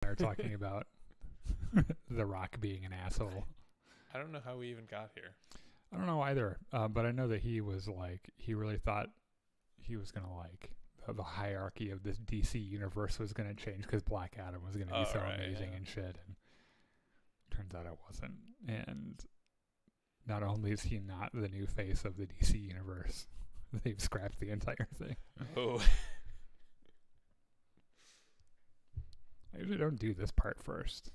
Are talking about The Rock being an asshole. I don't know how we even got here. I don't know either, but I know that he was like, he really thought he was going to like, the hierarchy of this DC universe was going to change because Black Adam was going to be so amazing and shit. And turns out it wasn't. And not only is he not the new face of the DC universe, they've scrapped the entire thing. Oh. I usually don't do this part first.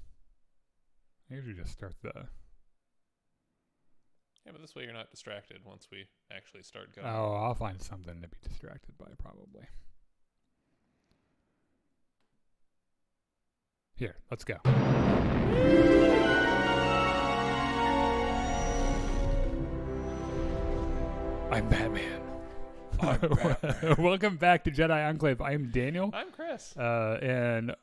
I usually just start the... Yeah, but this way you're not distracted once we actually start going. Oh, I'll find something to be distracted by, probably. Here, let's go. I'm Batman. I'm Batman. Welcome back to Jedi Enclave. I'm Daniel. I'm Chris. And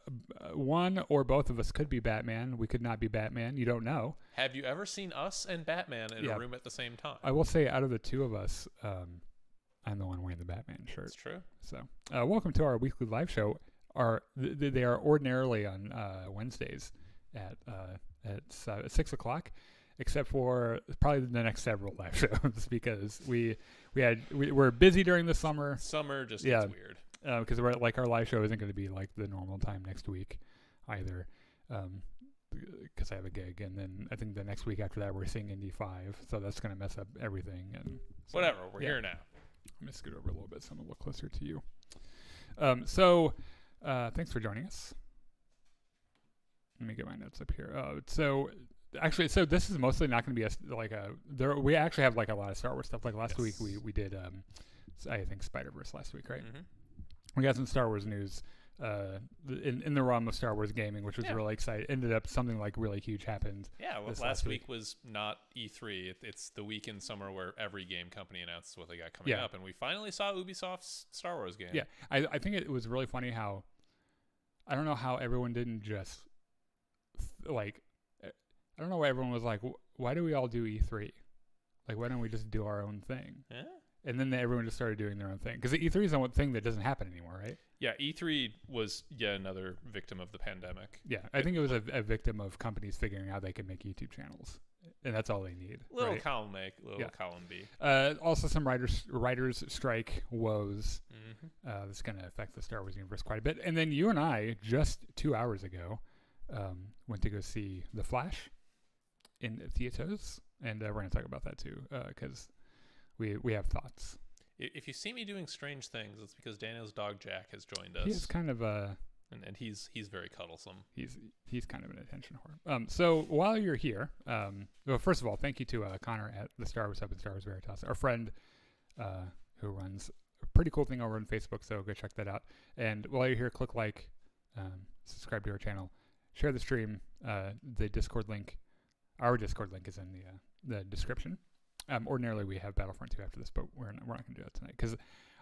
one or both of us could be Batman. We could not be Batman. You don't know. Have you ever seen us and Batman in a room at the same time? I will say, out of the two of us, I'm the one wearing the Batman shirt. That's true. So, welcome to our weekly live show. They are ordinarily on Wednesdays at 6 o'clock, except for probably the next several live shows because we're busy during the summer. Summer just gets weird. Because we're like, our live show isn't going to be like the normal time next week either. Because I have a gig, and then I think the next week after that we're seeing Indy 5, so that's going to mess up everything. And so, whatever, we're here now. I'm going to scoot over a little bit so I'm a little closer to you. So thanks for joining us. Let me get my notes up here. So this is mostly not going to be we actually have like a lot of Star Wars stuff. Like last week we did I think Spider-Verse last week, right? Mm-hmm. We got some Star Wars news in the realm of Star Wars gaming, which was really exciting. Ended up something like really huge happened. Yeah, well, last week was not E3. It's the week in summer where every game company announces what they got coming up, and we finally saw Ubisoft's Star Wars game. Yeah, I think it was really funny how, I don't know how everyone didn't just, I don't know why everyone was like, why do we all do E3? Like, why don't we just do our own thing? Yeah. And then everyone just started doing their own thing. Because the E3 is the one thing that doesn't happen anymore, right? Yeah, E3 was yet another victim of the pandemic. Yeah, I think it was a victim of companies figuring out they could make YouTube channels. And that's all they need. Little column A, little column B. Also, some writers strike woes. Mm-hmm. That's going to affect the Star Wars universe quite a bit. And then you and I, just 2 hours ago, went to go see The Flash in theaters. And we're going to talk about that too, because we have thoughts. If you see me doing strange things, it's because Daniel's dog Jack has joined us. He's kind of and he's very cuddlesome. He's kind of an attention whore. So while you're here, well, first of all, thank you to Connor at the Star Wars Hub and Star Wars Veritas, our friend who runs a pretty cool thing over on Facebook. So go check that out. And while you're here, click like, subscribe to our channel, share the stream. The Discord link, our Discord link is in the description. Ordinarily we have Battlefront 2 after this, but we're not going to do that tonight because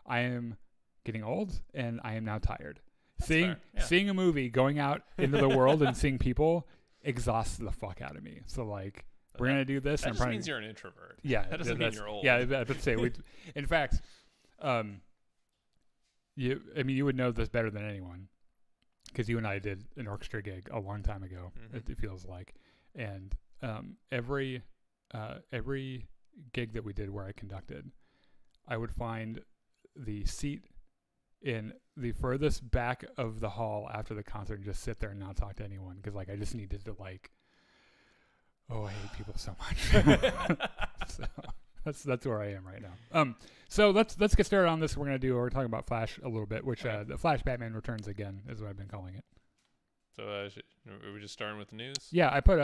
I am getting old and I am now tired. Seeing a movie, going out into the world and seeing people exhausts the fuck out of me. So like, we're going to do this. That just means you're an introvert. Yeah. That doesn't mean you're old. Yeah, I was about to say. In fact, you would know this better than anyone because you and I did an orchestra gig a long time ago. Mm-hmm. It feels like, and every gig that we did where I conducted, I would find the seat in the furthest back of the hall after the concert and just sit there and not talk to anyone because like I just needed to I hate people so much. So that's where I am right now. So let's get started on this. We're talking about Flash a little bit, which the Flash Batman Returns again is what I've been calling it. So are we just starting with the news? Yeah, I put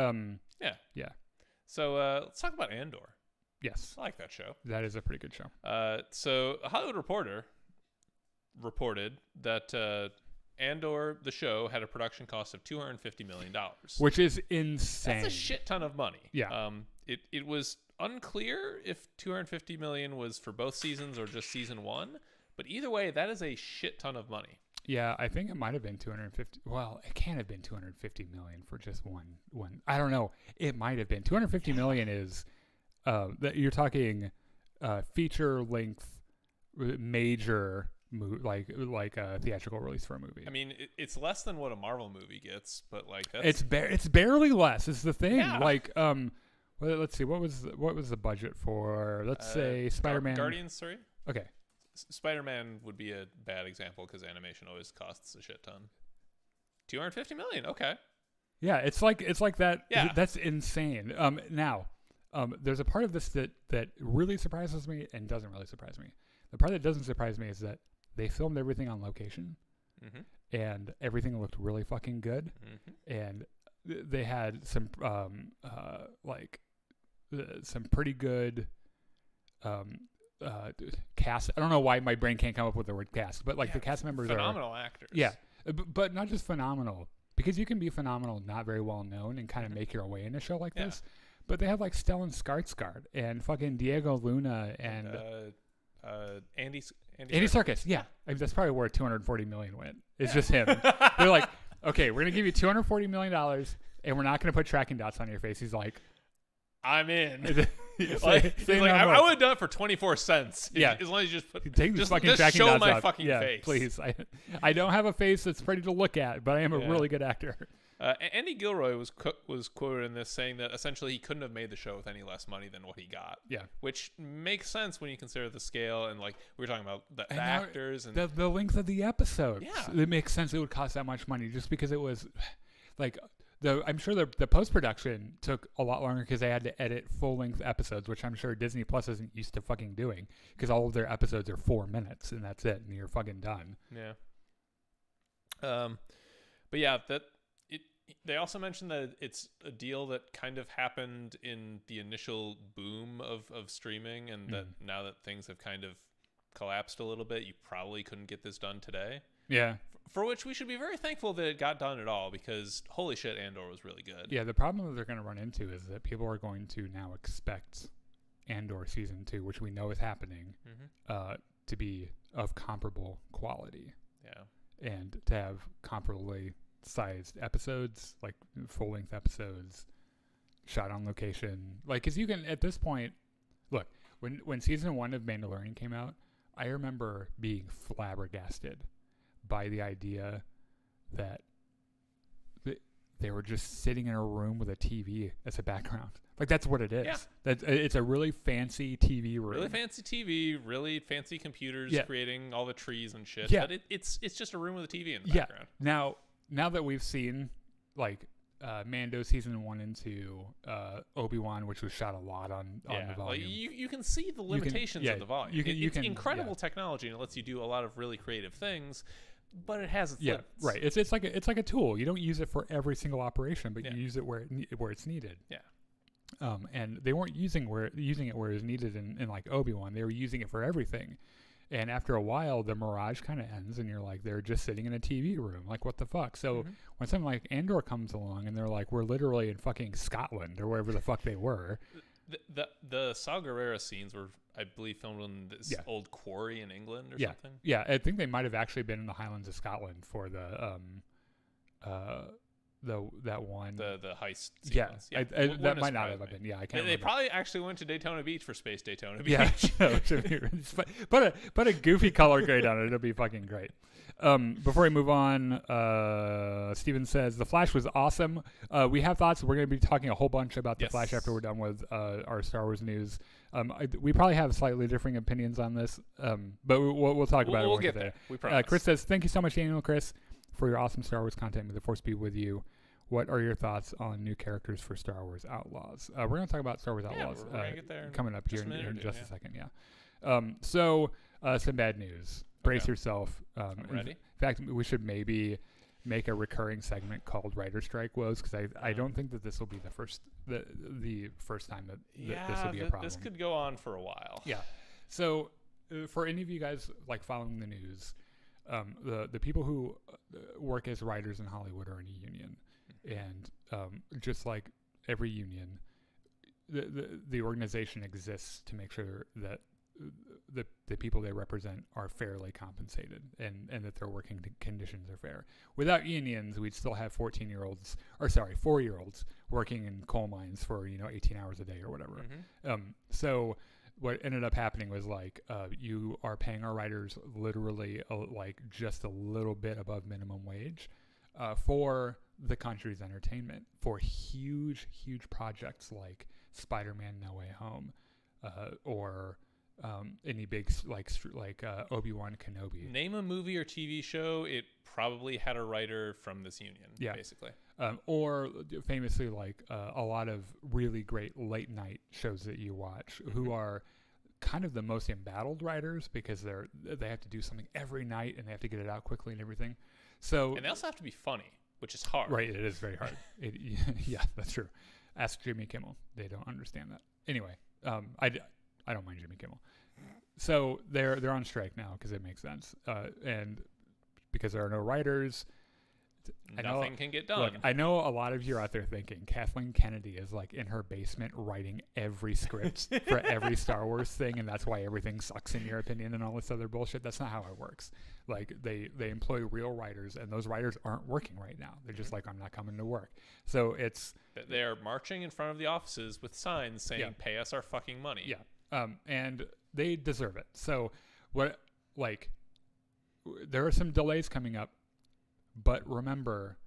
yeah. So let's talk about Andor. Yes, I like that show. That is a pretty good show. So a Hollywood Reporter reported that Andor, the show, had a production cost of $250 million, which is insane. That's a shit ton of money. Yeah. It was unclear if $250 million was for both seasons or just season one, but either way, that is a shit ton of money. Yeah, I think it might have been 250. Well, it can't have been 250 million for just one. I don't know. It might have been 250 million. Is that you're talking feature length major like a theatrical release for a movie. I mean, it's less than what a Marvel movie gets, but like it's barely less. Is the thing. Yeah. Like well, let's see, what was the budget for, let's say, Spider-Man? Guardians 3. Okay. Spider-Man would be a bad example because animation always costs a shit ton. 250 million. Okay. Yeah, it's like that. Yeah. That's insane. Now, there's a part of this that really surprises me and doesn't really surprise me. The part that doesn't surprise me is that they filmed everything on location, and everything looked really fucking good, and they had some some pretty good cast. I don't know why my brain can't come up with the word cast, but like the cast members phenomenal actors. Yeah, but not just phenomenal, because you can be phenomenal, not very well known, and kind of make your way in a show like this. But they have like Stellan Skarsgård and fucking Diego Luna and Andy Serkis. Yeah, I mean, that's probably where 240 million went. It's just him. They're like, okay, we're gonna give you 240 million dollars, and we're not gonna put tracking dots on your face. He's like, I'm in. He's like, I would have done it for 24 cents. Yeah, as long as you just put take these fucking tracking show dots my off. fucking face. Please. I don't have a face that's pretty to look at, but I am a really good actor. Andy Gilroy was quoted in this saying that essentially he couldn't have made the show with any less money than what he got. Yeah, which makes sense when you consider the scale and like we were talking about the actors and the length of the episodes. Yeah, it makes sense. It would cost that much money just because it was like I'm sure the post production took a lot longer because they had to edit full length episodes, which I'm sure Disney Plus isn't used to fucking doing because all of their episodes are 4 minutes and that's it, and you're fucking done. Yeah. But yeah, they also mentioned that it's a deal that kind of happened in the initial boom of streaming, and that now that things have kind of collapsed a little bit, you probably couldn't get this done today. Yeah. For which we should be very thankful that it got done at all, because holy shit, Andor was really good. Yeah, the problem that they're going to run into is that people are going to now expect Andor season 2, which we know is happening, to be of comparable quality. Yeah. And to have comparably sized episodes, like full-length episodes, shot on location. Like, because you can, at this point, look, when season 1 of Mandalorian came out, I remember being flabbergasted by the idea that they were just sitting in a room with a TV as a background. Like, that's what it is. Yeah. It's a really fancy TV room. Really fancy TV, really fancy computers creating all the trees and shit. Yeah. But it's just a room with a TV in the background. Now that we've seen, like, Mando season 1 and 2, Obi-Wan, which was shot a lot on the volume. Like you can see the limitations of the volume. It's incredible technology, and it lets you do a lot of really creative things, but it has its limits. Right. It's like a tool. You don't use it for every single operation, but you use it where it's needed. Yeah. And they weren't using it where it was needed in like Obi-Wan. They were using it for everything. And after a while, the mirage kind of ends, and you're like, they're just sitting in a TV room. Like, what the fuck? So when something like Andor comes along, and they're like, we're literally in fucking Scotland or wherever the fuck they were. The Saw Gerrera scenes were, I believe, filmed in this old quarry in England or something. Yeah, I think they might have actually been in the Highlands of Scotland for that one. The heist sequence. Yeah, that might not have been. Yeah, I can't. They probably actually went to Daytona Beach for Space Daytona Beach. Yeah, put a goofy color grade on it. It'll be fucking great. Before we move on, Steven says the Flash was awesome. We have thoughts. We're going to be talking a whole bunch about the Flash after we're done with our Star Wars news. We probably have slightly differing opinions on this, but we'll talk about it. We'll get there. We promise. Chris says, "Thank you so much, Daniel, Chris, for your awesome Star Wars content. May the Force be with you. What are your thoughts on new characters for Star Wars Outlaws?" We're going to talk about Star Wars Outlaws we're gonna get there coming up here in just a second. Yeah. So some bad news. Brace yourself. I'm ready. In fact, we should maybe make a recurring segment called Writer Strike Woes, because I don't think that this will be the first time that this will be a problem. This could go on for a while. Yeah. So for any of you guys like following the news, the people who work as writers in Hollywood are in a union, and just like every union, the organization exists to make sure that the people they represent are fairly compensated and that their working conditions are fair. Without unions, we'd still have 4-year-olds working in coal mines for 18 hours a day or whatever. So what ended up happening was like you are paying our writers literally like just a little bit above minimum wage for the country's entertainment for huge projects like Spider-Man No Way Home or any big like Obi-Wan Kenobi. Name a movie or TV show it probably had a writer from this union, basically. Or famously, like a lot of really great late night shows that you watch, who are kind of the most embattled writers because they have to do something every night and they have to get it out quickly and everything. So and they also have to be funny, which is hard. Right, it is very hard. Yeah, that's true. Ask Jimmy Kimmel; they don't understand that. Anyway, I don't mind Jimmy Kimmel. So they're on strike now because it makes sense, and because there are no writers. Nothing can get done. Look, I know a lot of you are out there thinking Kathleen Kennedy is like in her basement writing every script for every Star Wars thing, and that's why everything sucks in your opinion and all this other bullshit. That's not how it works. Like they employ real writers, and those writers aren't working right now. They're just like, I'm not coming to work. So they're marching in front of the offices with signs saying, "Pay us our fucking money." Yeah, and they deserve it. So there are some delays coming up. But remember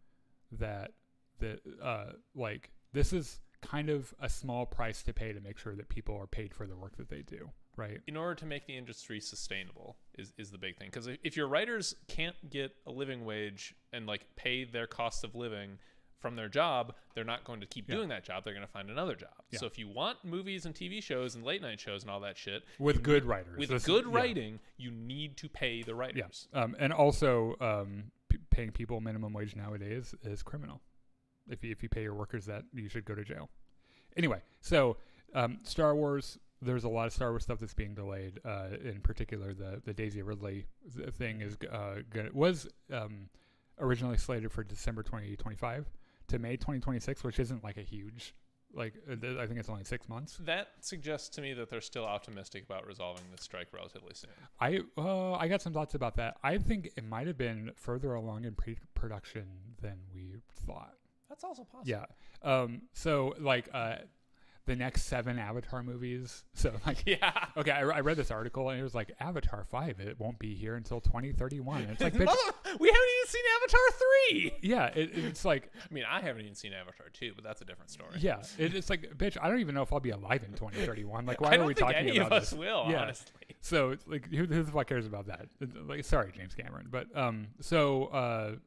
that this is kind of a small price to pay to make sure that people are paid for the work that they do, right? In order to make the industry sustainable is the big thing. Because if your writers can't get a living wage and like pay their cost of living from their job, they're not going to keep doing that job. They're going to find another job. Yeah. So if you want movies and TV shows and late night shows and all that shit with good writers, writing, you need to pay the writers. Yeah. And also paying people minimum wage nowadays is criminal. If you pay your workers that, you should go to jail. Anyway, so Star Wars. There's a lot of Star Wars stuff that's being delayed. In particular, the Daisy Ridley thing was originally slated for December 2025 to May 2026, which isn't like a huge, I think it's only 6 months. That suggests to me that they're still optimistic about resolving this strike relatively soon. I got some thoughts about that. I think it might have been further along in pre-production than we thought. That's also possible. Yeah. So the next 7 Avatar movies. So okay, I read this article and it was like Avatar 5. It won't be here until 2031. And it's like, we haven't even seen Avatar 3. Yeah, it's like. I mean, I haven't even seen Avatar 2, but that's a different story. Yeah, it's like, bitch, I don't even know if I'll be alive in 2031. Like, why are we talking about this? I don't think any of us will, honestly. So it's like, who the fuck cares about that? Like, sorry, James Cameron, but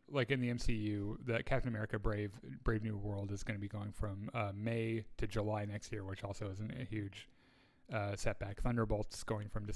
like in the MCU, the Captain America Brave New World is going to be going from May to July next year, which also isn't a huge setback. Thunderbolt's going from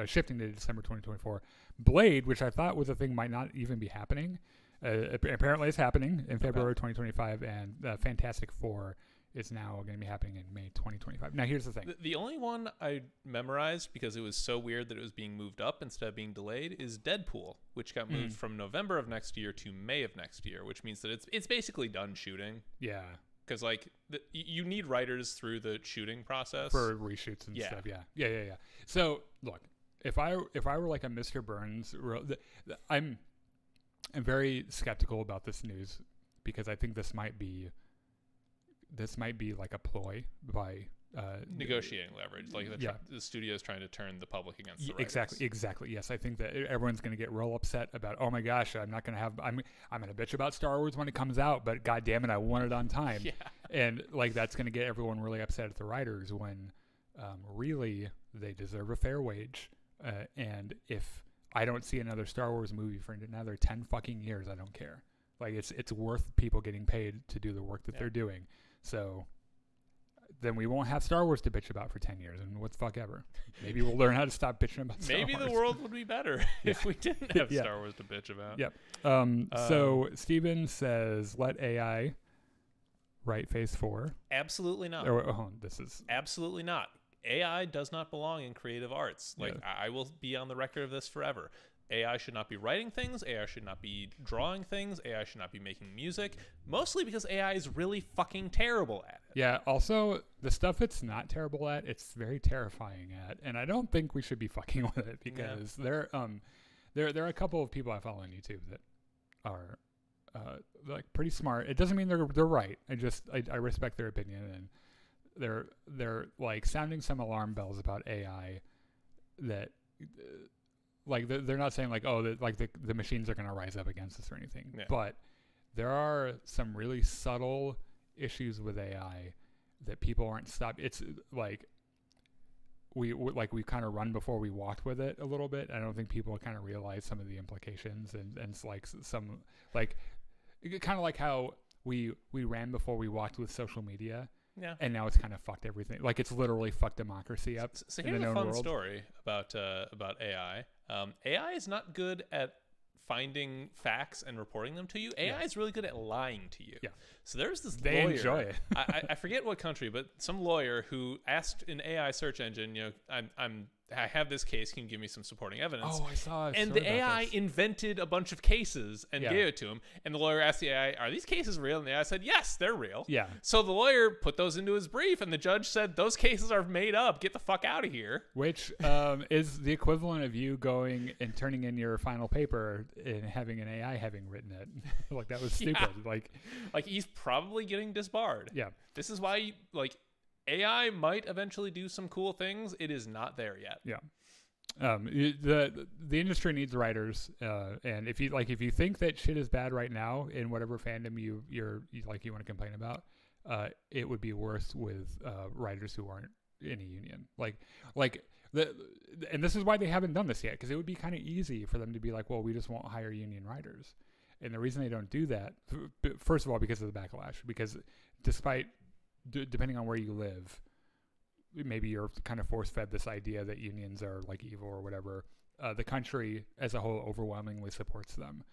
shifting to December 2024. Blade, which I thought was a thing, might not even be happening. Apparently, it's happening in February 2025, and Fantastic Four is now going to be happening in May 2025. Now, here's the thing. The only one I memorized because it was so weird that it was being moved up instead of being delayed is Deadpool, which got moved from November of next year to May of next year, which means that it's basically done shooting. Yeah. Because you need writers through the shooting process for reshoots and stuff. Yeah. So look, if I were like a Mr. Burns, I'm very skeptical about this news because I think this might be like a ploy by negotiating leverage, like the studio's trying to turn the public against the writers. Exactly. Yes, I think that everyone's going to get real upset about, oh my gosh, I'm going to bitch about Star Wars when it comes out, but god damn it, I want it on time. Yeah. And like that's going to get everyone really upset at the writers when really they deserve a fair wage. And if I don't see another Star Wars movie for another 10 fucking years, I don't care. Like it's worth people getting paid to do the work that they're doing. So then we won't have Star Wars to bitch about for 10 years, and what the fuck ever. Maybe we'll learn how to stop bitching about Star Wars. Maybe the world would be better if we didn't have Star Wars to bitch about. Yep. So Steven says, let AI write Phase 4. Absolutely not. Absolutely not. AI does not belong in creative arts. I will be on the record of this forever. AI should not be writing things. AI should not be drawing things. AI should not be making music. Mostly because AI is really fucking terrible at it. Yeah. Also, the stuff it's not terrible at, it's very terrifying at, and I don't think we should be fucking with it because there are a couple of people I follow on YouTube that are like pretty smart. It doesn't mean they're right. I respect their opinion, and they're like sounding some alarm bells about AI that like they're not saying like, oh, that like the machines are going to rise up against us or anything, but there are some really subtle issues with AI that people aren't stopped. It's like we kind of run before we walked with it a little bit. I don't think people kind of realize some of the implications, and it's like some like kind of like how we ran before we walked with social media. Yeah. And now it's kind of fucked everything. Like it's literally fucked democracy up. So here's a fun story about AI. AI is not good at finding facts and reporting them to you. AI is really good at lying to you. Yeah. So there's this they lawyer. Enjoy it. I forget what country, but some lawyer who asked an AI search engine, you know, I have this case. Can you give me some supporting evidence? Oh, I saw. And the AI invented a bunch of cases and gave it to him. And the lawyer asked the AI, "Are these cases real?" And the AI said, "Yes, they're real." Yeah. So the lawyer put those into his brief, and the judge said, "Those cases are made up. Get the fuck out of here." Which is the equivalent of you going and turning in your final paper and having an AI having written it. Like that was stupid. Yeah. Like he's probably getting disbarred. Yeah. This is why AI might eventually do some cool things. It is not there yet. Yeah. The industry needs writers, and if you think that shit is bad right now in whatever fandom you want to complain about, it would be worse with writers who aren't in a union. And this is why they haven't done this yet, because it would be kind of easy for them to be like, well, we just won't hire union writers, and the reason they don't do that, first of all, because of the backlash, because depending on where you live, maybe you're kind of force-fed this idea that unions are like evil or whatever. The country as a whole overwhelmingly supports them.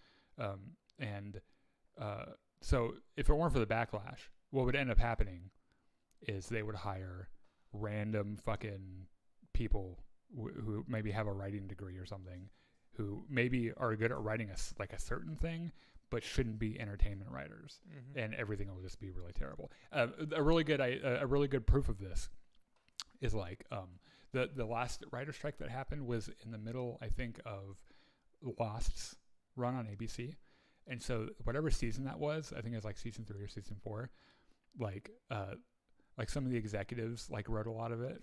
So if it weren't for the backlash, what would end up happening is they would hire random fucking people who maybe have a writing degree or something, who maybe are good at writing a certain thing, but shouldn't be entertainment writers, and everything will just be really terrible. A really good proof of this is the last writer strike that happened was in the middle, I think, of Lost's run on ABC, and so whatever season that was, I think it was like season 3 or season 4, like some of the executives wrote a lot of it,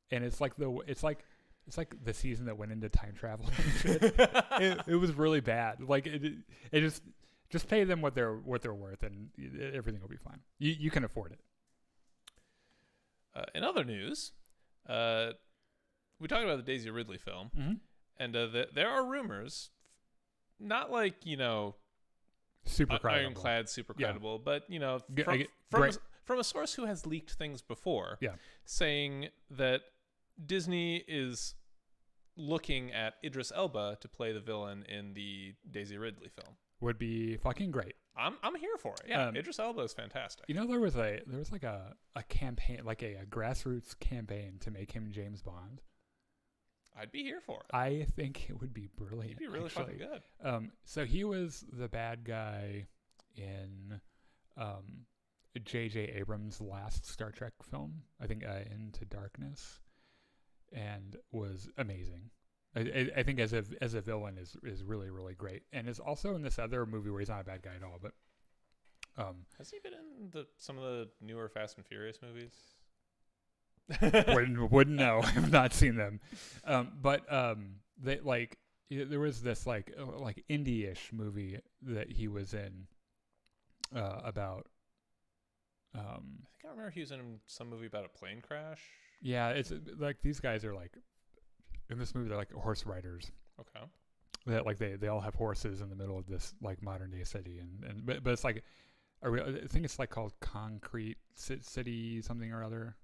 and it's like the season that went into time travel and shit. It was really bad. Like it just pay them what they're worth, and everything will be fine. You can afford it. In other news, we talked about the Daisy Ridley film, and there are rumors, not super credible. ironclad, super credible, but from a source who has leaked things before, saying that Disney is looking at Idris Elba to play the villain in the Daisy Ridley film. Would be fucking great. I'm here for it. Yeah, Idris Elba is fantastic. You know, there was a campaign, a grassroots campaign to make him James Bond. I'd be here for it. I think it would be brilliant. He'd be really fucking good. So he was the bad guy in J.J. Abrams' last Star Trek film, I think, Into Darkness, and was amazing. I think as a villain is really, really great, and is also in this other movie where he's not a bad guy at all. But has he been in some of the newer Fast and Furious movies? wouldn't know. I've not seen them. But they there was this indie-ish movie that he was in about. I think I remember he was in some movie about a plane crash. Yeah, it's like these guys are in this movie, they're like horse riders. Okay. That they all have horses in the middle of this modern day city, but it's I think it's called Concrete City something or other.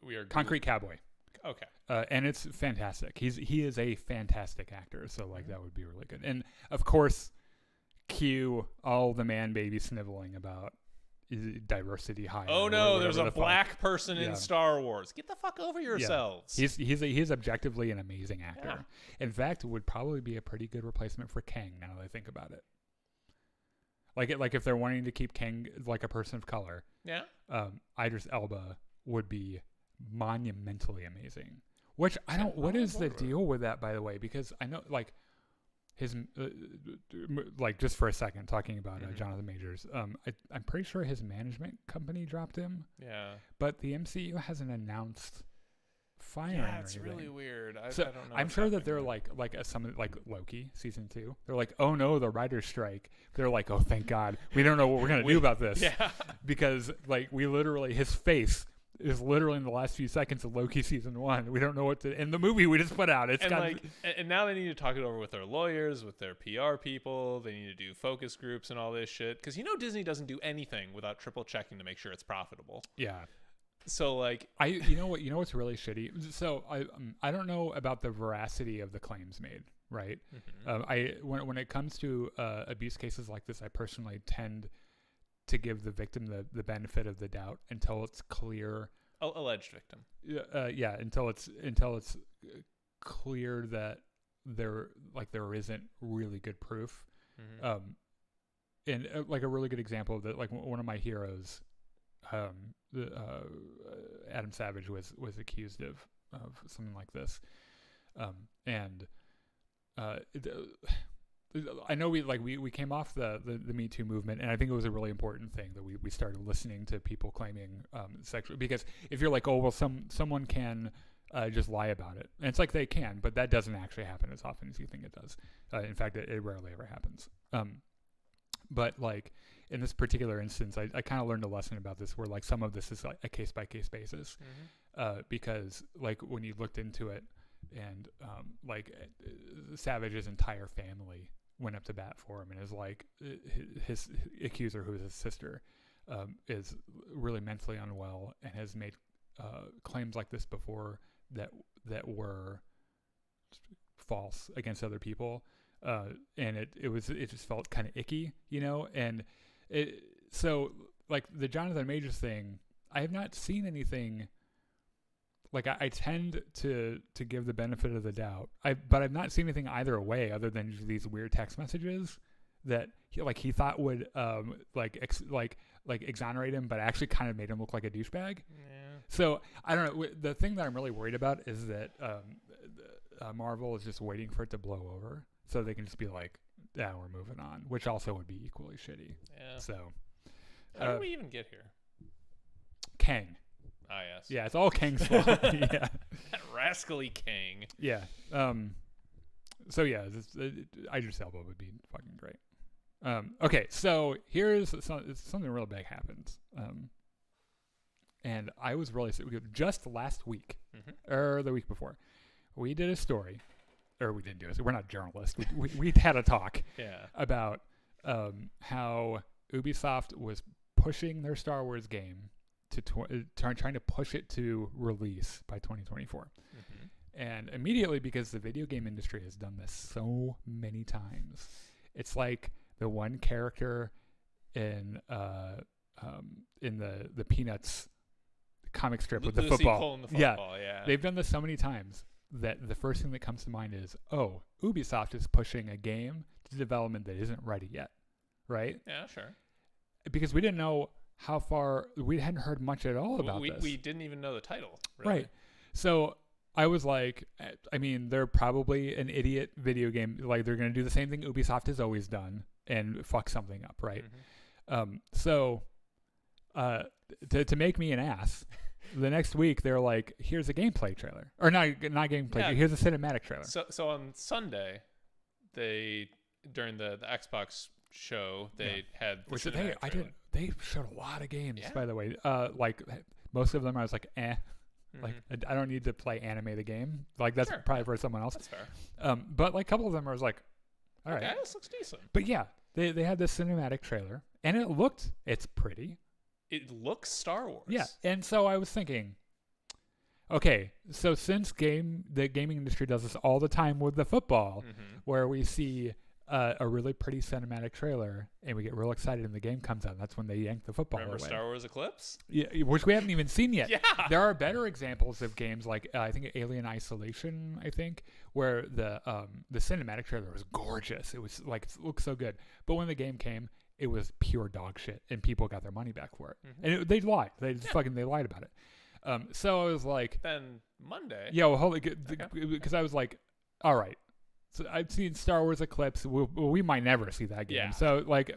We are Concrete Cowboy. Okay. And it's fantastic. He is a fantastic actor, so that would be really good. And of course, cue all the man baby sniveling about diversity higher. Oh no, there's a black person in Star Wars. Get the fuck over yourselves. Yeah. He's objectively an amazing actor. In fact, would probably be a pretty good replacement for Kang now that I think about it. Like if they're wanting to keep Kang like a person of color. Yeah. Idris Elba would be monumentally amazing. Which I don't. What is the deal with that, by the way? Because I know his like just for a second talking about Jonathan Majors. I'm pretty sure his management company dropped him. Yeah. But the MCU hasn't announced firing. Yeah, or it's anything. really weird. I So don't know. I'm sure that they're like some like Loki season 2. They're like, oh no, the writers' strike. They're like, oh thank God, we don't know what we're gonna do about this. Yeah. Because like we literally, his face is literally in the last few seconds of Loki season 1. We don't know what to in the movie we just put out. It's and got like, and now they need to talk it over with their lawyers, with their PR people. They need to do focus groups and all this shit. Because Disney doesn't do anything without triple checking to make sure it's profitable. yeah. So like, you know what's really shitty. So I don't know about the veracity of the claims made. Right. When it comes to abuse cases like this, I personally tend to give the victim the benefit of the doubt until it's clear. Alleged victim. Yeah, until it's clear that there isn't really good proof. And like a really good example of that, like one of my heroes, Adam Savage was accused of something like this, and I know we came off the Me Too movement, and I think it was a really important thing that we started listening to people claiming sexual, because if you're like, oh well, someone can just lie about it, and it's like they can, but that doesn't actually happen as often as you think it does. In fact, it rarely ever happens. But like in this particular instance, I kind of learned a lesson about this, where like some of this is like a case by case basis, because like when you looked into it, and like Savage's entire family went up to bat for him, and is like his accuser, who is his sister, is really mentally unwell and has made claims like this before that were false against other people, and it just felt kind of icky, and so like the Jonathan Majors thing, I have not seen anything. Like I tend to give the benefit of the doubt, but I've not seen anything either way other than just these weird text messages that he thought would exonerate him, but actually kind of made him look like a douchebag. Yeah. So I don't know. The thing that I'm really worried about is that Marvel is just waiting for it to blow over so they can just be like, yeah, we're moving on, which also would be equally shitty. Yeah. So how did we even get here? Kang. Ah, yes. Yeah, it's all Kang's fault. Yeah. That rascally Kang. Yeah. So yeah, Idris Elba would be fucking great. Okay, so here's something real big happens. And I was really just last week, or the week before, we did a story, or we didn't do it. We're not journalists. We had a talk about how Ubisoft was pushing their Star Wars game to trying to push it to release by 2024. And immediately, because the video game industry has done this so many times, it's like the one character in the Peanuts comic strip with the football. Yeah, they've done this so many times that the first thing that comes to mind is, oh, Ubisoft is pushing a game to development that isn't ready yet, right? Yeah, sure. Because we didn't know how far, we hadn't heard much at all about this. We didn't even know the title, really. Right. So I was like, I mean, they're probably an idiot video game. Like, they're going to do the same thing Ubisoft has always done and fuck something up, right? So to make me an ass, the next week they're like, here's a gameplay trailer. Or not gameplay, here's a cinematic trailer. So on Sunday, during the Xbox show, they had the cinematic trailer. They showed a lot of games, by the way. Like, most of them I was like, eh. Like, I don't need to play anime the game. Like, that's probably for someone else. That's fair. But like a couple of them I was like, all right. This looks decent. But yeah, they had this cinematic trailer, and it's pretty. It looks Star Wars. Yeah, and so I was thinking, okay, so since the gaming industry does this all the time with the football, where we see a really pretty cinematic trailer, and we get real excited, and the game comes out. And that's when they yank the football away. Star Wars Eclipse? Yeah, which we haven't even seen yet. Yeah. There are better examples of games like I think Alien Isolation, where the cinematic trailer was gorgeous. It was like, it looked so good. But when the game came, it was pure dog shit, and people got their money back for it. And they lied. They just they lied about it. So I was like, then Monday. Yeah, well, hold it, because I was like, all right. I've seen Star Wars Eclipse. We might never see that game. Yeah. So like,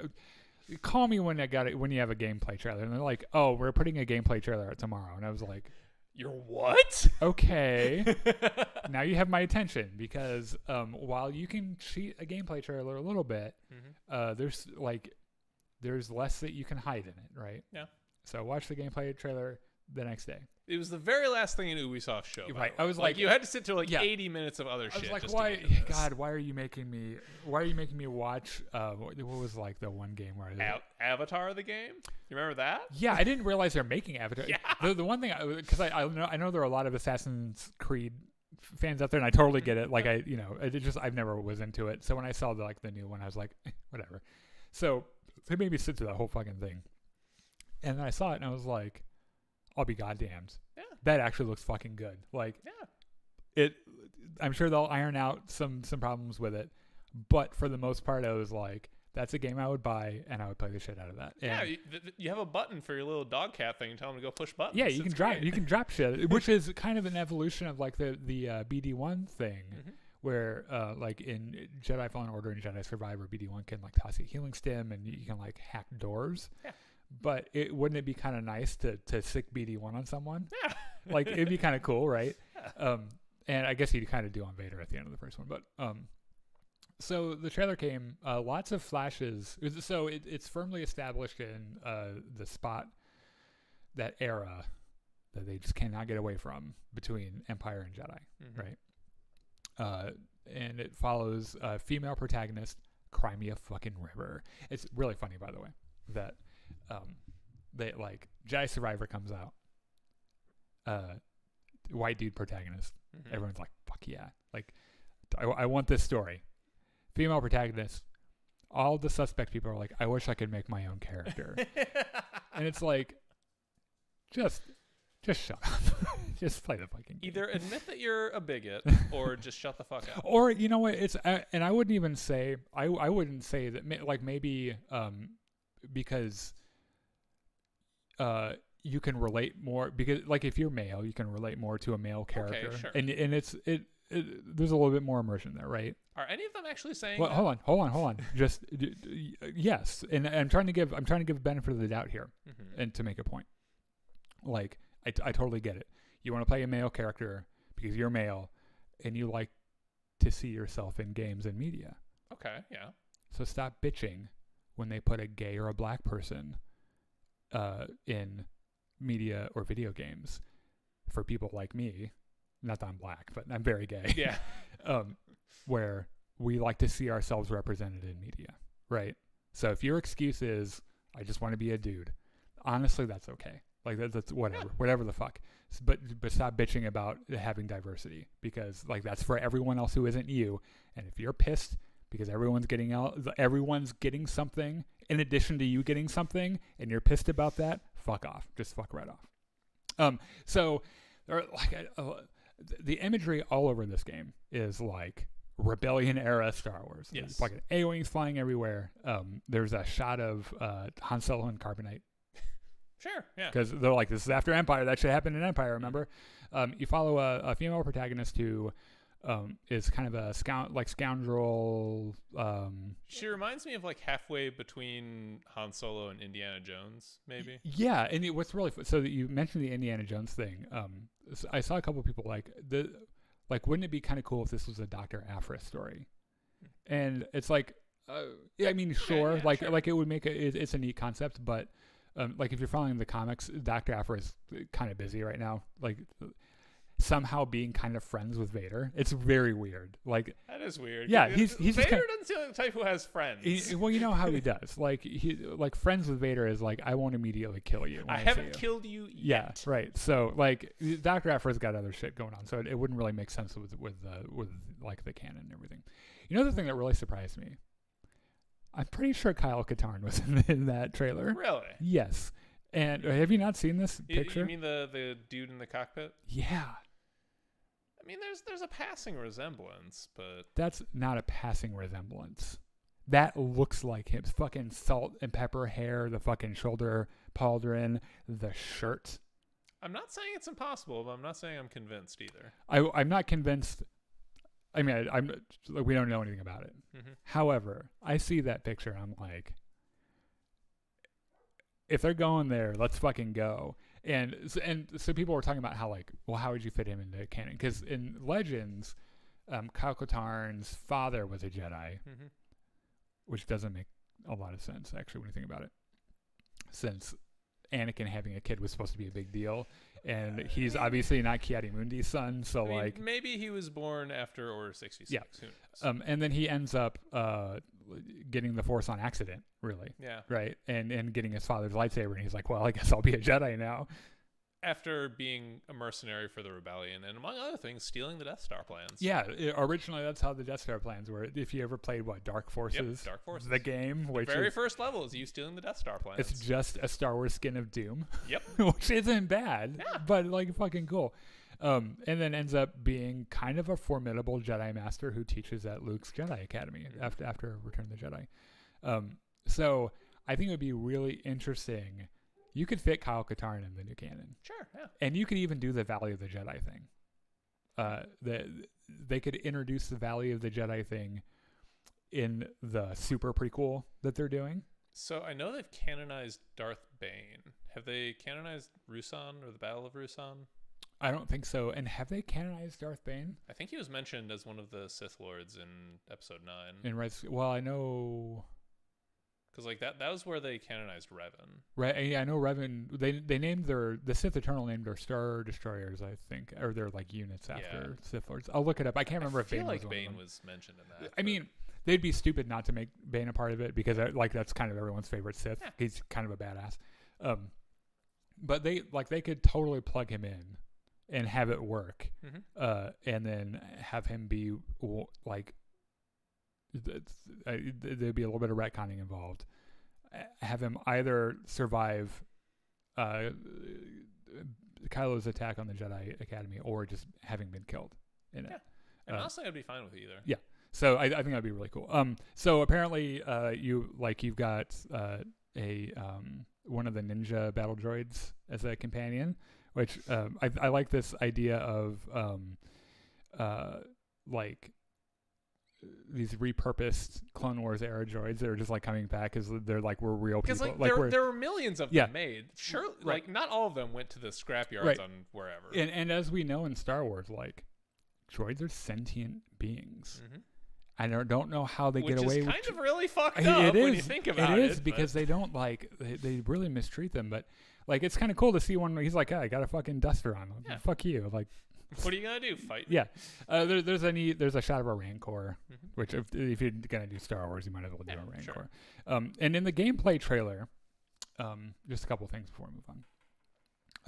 call me when when you have a gameplay trailer, and they're like, "Oh, we're putting a gameplay trailer out tomorrow," and I was like, "You're what?" Okay, now you have my attention because while you can cheat a gameplay trailer a little bit, there's less that you can hide in it, right? Yeah. So watch the gameplay trailer the next day. It was the very last thing in Ubisoft show. Right. I was like, you had to sit through 80 minutes of other shit. I was like, just why, to get into this. God, why are you making me watch? What was like the one game where Avatar the game? You remember that? Yeah, I didn't realize they're making Avatar. Yeah. The one thing, because I know there are a lot of Assassin's Creed fans out there, and I totally get it. Like I've never was into it. So when I saw the new one, I was like, whatever. So they made me sit through that whole fucking thing, and then I saw it, and I was like, I'll be goddamned. Yeah. That actually looks fucking good. Like, yeah. I'm sure they'll iron out some problems with it, but for the most part, I was like, that's a game I would buy, and I would play the shit out of that. And you have a button for your little dog cat thing. You tell them to go push buttons. Yeah, you can drop shit, which is kind of an evolution of like the BD1 thing, where like in Jedi Fallen Order and Jedi Survivor, BD1 can like toss you a healing stim, and you can like hack doors. Yeah. But wouldn't it be kind of nice to sick BD1 on someone? Yeah. Like, it'd be kind of cool, right? Yeah. And I guess you kind of do on Vader at the end of the first one. But so the trailer came, lots of flashes. So it's firmly established in the spot, that era that they just cannot get away from between Empire and Jedi, right? And it follows a female protagonist, cry me a fucking river. It's really funny, by the way, that they like Jedi Survivor comes out, white dude protagonist. Everyone's like, fuck yeah, like I want this story. Female protagonist, all the suspect people are like, I wish I could make my own character. And it's like, just shut up. Just play the fucking game. Either admit that you're a bigot or just shut the fuck up. Or you know what, it's and I wouldn't even say I wouldn't say that, like, maybe because you can relate more, because like if you're male, you can relate more to a male character. Okay, sure. And it's there's a little bit more immersion there, right? Are any of them actually saying Well, that? hold on. Just yes, and I'm trying to give benefit of the doubt here, and to make a point. Like I totally get it. You want to play a male character because you're male, and you like to see yourself in games and media. Okay, yeah. So stop bitching when they put a gay or a black person in media or video games for people like me. Not that I'm black, but I'm very gay. Yeah. Where we like to see ourselves represented in media, right? So if your excuse is, I just want to be a dude, honestly, that's okay. Like that's whatever the fuck. But stop bitching about having diversity, because like that's for everyone else who isn't you. And if you're pissed because everyone's getting something in addition to you getting something, and you're pissed about that, fuck off. Just fuck right off. So there are like the imagery all over this game is like Rebellion era Star Wars. Yes. There's fucking A-wings flying everywhere. There's a shot of Han Solo and Carbonite. Sure, yeah. Because they're like, this is after Empire. That should happen in Empire, remember? You follow a female protagonist who is kind of a scoundrel. She reminds me of like halfway between Han Solo and Indiana Jones, maybe. Yeah, and what's really so that you mentioned the Indiana Jones thing. I saw a couple of people wouldn't it be kind of cool if this was a Dr. Aphra story? And it's like, yeah, I mean, sure, yeah, like sure. like it would make it's a neat concept, but like if you're following the comics, Dr. Aphra is kind of busy right now, like somehow being kind of friends with Vader. It's very weird. Like that is weird. Yeah, he's Vader just doesn't seem like the type who has friends. well, you know how he does. Like friends with Vader is like, I won't immediately kill you. I haven't killed you yet. Yeah, right. So like Dr. Aphra's got other shit going on, so it wouldn't really make sense with like the canon and everything. You know, the thing that really surprised me, I'm pretty sure Kyle Katarn was in that trailer. Really? Yes. And have you not seen this picture? You mean the dude in the cockpit? Yeah. I mean, there's a passing resemblance, but that's not a passing resemblance. That looks like him. Fucking salt and pepper hair, the fucking shoulder pauldron, the shirt. I'm not saying it's impossible, but I'm not saying I'm convinced either. I'm not convinced. I mean, I'm like, we don't know anything about it. Mm-hmm. However, I see that picture and I'm like, if they're going there, let's fucking go. And so people were talking about how like, well, how would you fit him into canon? Because in Legends, Kyle Katarn's father was a Jedi, Mm-hmm. which doesn't make a lot of sense actually when you think about it, since Anakin having a kid was supposed to be a big deal, and he's obviously not Ki-Adi-Mundi's son, so I mean, like maybe he was born after Order 66. Yeah. Who knows? and then he ends up getting the Force on accident, really, Yeah. right? And getting his father's lightsaber, and he's like, well, I guess I'll be a Jedi now. After being a mercenary for the rebellion and among other things stealing the Death Star plans. Yeah, originally that's how the Death Star plans were. If you ever played Dark Forces, Dark Forces, the game, which the very is, first level is you stealing the Death Star plans. it's just a Star Wars skin of Doom. Yep. Which isn't bad, Yeah. but like fucking cool. And then ends up being kind of a formidable Jedi Master who teaches at Luke's Jedi Academy after Return of the Jedi. So I think it would be really interesting. You could fit Kyle Katarn in the new canon. Sure, yeah. And you could even do the Valley of the Jedi thing. They could introduce the Valley of the Jedi thing in the super prequel that they're doing. So I know they've canonized Darth Bane. Have they canonized Ruusan or the Battle of Ruusan? I don't think so. And have they canonized Darth Bane? I think he was mentioned as one of the Sith Lords in Episode 9. In Rise, well, I know. Because like that was where they canonized Revan. Right, yeah, I know Revan. They named the Sith Eternal named their Star Destroyers, I think, or their like units after Sith Lords. I'll look it up. I can't remember if Bane was one Bane of them. was mentioned in that. I mean, they'd be stupid not to make Bane a part of it because like that's kind of everyone's favorite Sith. Yeah. He's kind of a badass. But they could totally plug him in and have it work, and then have him be like. There'd be a little bit of retconning involved. Have him either survive Kylo's attack on the Jedi Academy or just having been killed in it. And honestly, I'd be fine with either. Yeah. So I think that'd be really cool. So apparently, you've got a one of the ninja battle droids as a companion, which I like this idea of like these repurposed Clone Wars era droids that are just like coming back because they're like we're real people. Because there were millions of them made. Sure, right. like not all of them went to the scrapyards on wherever. And as we know in Star Wars, like droids are sentient beings. I don't know how they get away with. Which is kind of really fucked up when you think about it. It is because they don't like they really mistreat them. But like it's kind of cool to see one. He's like, I got a fucking duster on. Fuck you. Like. What are you gonna do? Fight? Yeah, there's a shot of a Rancor, which if you're gonna do Star Wars, you might as well do a Rancor. Sure. And in the gameplay trailer, just a couple things before we move on.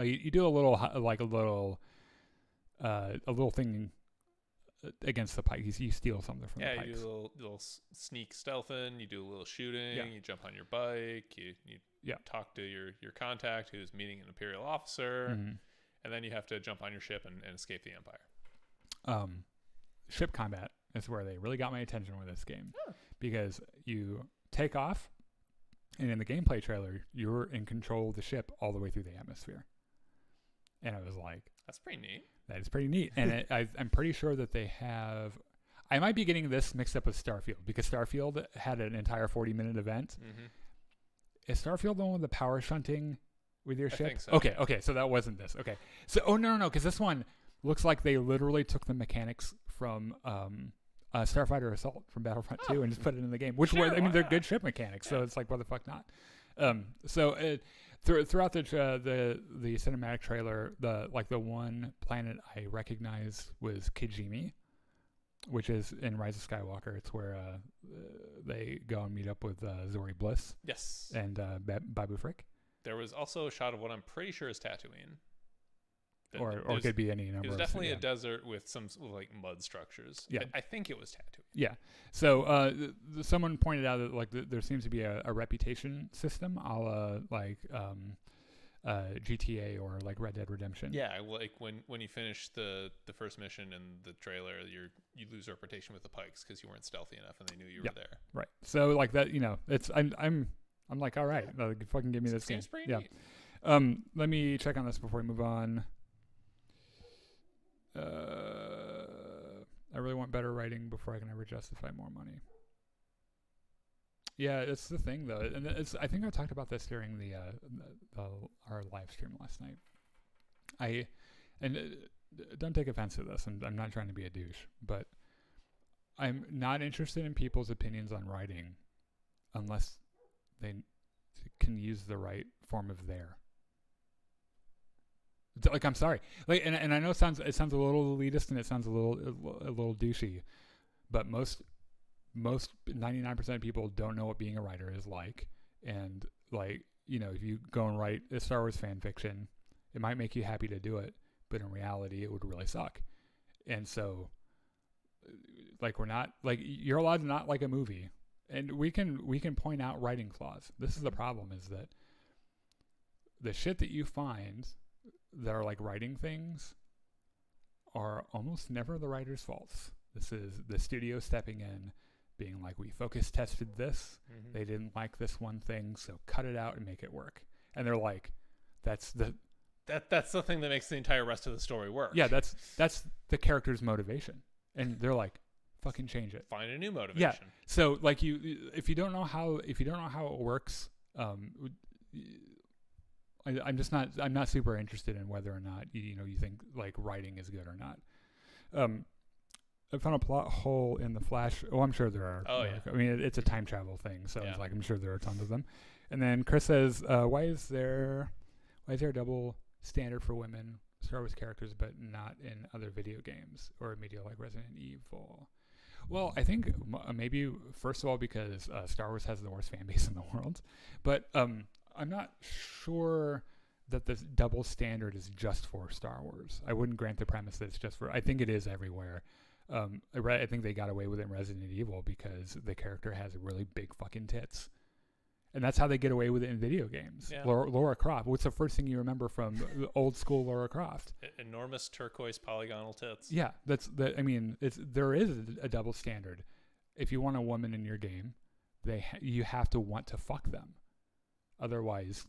You do a little thing against the Pikes. You steal something from the Pikes. Yeah, you do a little sneak stealthing. You do a little shooting. You jump on your bike. You talk to your contact who's meeting an Imperial officer. And then you have to jump on your ship and escape the Empire. Ship combat is where they really got my attention with this game. Because you take off, and in the gameplay trailer, you're in control of the ship all the way through the atmosphere. And I was like... That's pretty neat. That is pretty neat. And I'm pretty sure that they have... I might be getting this mixed up with Starfield, because Starfield had an entire 40-minute event. Is Starfield the one with the power shunting... with your ship? I think so, okay, so that wasn't this. Okay. So, no, because this one looks like they literally took the mechanics from Starfighter Assault from Battlefront 2 and just put it in the game, which they're good ship mechanics, so it's like, what the fuck not? Throughout the cinematic trailer, the one planet I recognized was Kijimi, which is in Rise of Skywalker. It's where they go and meet up with Zori Bliss. Yes. And Babu Frick. There was also a shot of what I'm pretty sure is Tatooine. Or it could be any number. It was definitely a desert with some like mud structures. Yeah, I think it was Tatooine. Yeah. So someone pointed out that like there seems to be a reputation system, a la like GTA or like Red Dead Redemption. Yeah, like when you finish the first mission in the trailer, you lose reputation with the Pikes because you weren't stealthy enough and they knew you were there. Right. So like that, it's I'm like, all right, fucking give me this game. Seems pretty neat. Let me check on this before we move on. I really want better writing before I can ever justify more money. Yeah, it's the thing though, and I think I talked about this during our live stream last night. Don't take offense to this. I'm not trying to be a douche, but I'm not interested in people's opinions on writing unless they can use the right form of their. Like, I'm sorry, like, and I know it sounds a little elitist and it sounds a little douchey, but most 99% of people don't know what being a writer is like, and like, you know, if you go and write a Star Wars fan fiction, it might make you happy to do it, but in reality, it would really suck. And so, like, we're not like, you're allowed to not like a movie, and we can point out writing flaws. This is the problem: is that the shit that you find that are like writing things are almost never the writer's faults. This is the studio stepping in, being like, we focus tested this. Mm-hmm. They didn't like this one thing, so cut it out and make it work. And they're like, that's the thing that makes the entire rest of the story work. Yeah, that's the character's motivation. And they're like, fucking change it. Find a new motivation. Yeah. So like, if you don't know how it works, I'm not super interested in whether or not you think like writing is good or not. I found a plot hole in the Flash. Oh, I'm sure there are. Oh, yeah. I mean, it's a time travel thing, so it's like, I'm sure there are tons of them. And then Chris says, why is there a double standard for women Star Wars characters, but not in other video games or media like Resident Evil? Well, I think maybe first of all because Star Wars has the worst fan base in the world, but I'm not sure that this double standard is just for Star Wars. I wouldn't grant the premise that it's just for. I think it is everywhere. I think they got away with it in Resident Evil because the character has really big fucking tits. And that's how they get away with it in video games. Yeah. Laura Croft. What's the first thing you remember from the old school Laura Croft? Enormous turquoise polygonal tits. Yeah, I mean, there is a double standard. If you want a woman in your game, you have to want to fuck them. Otherwise,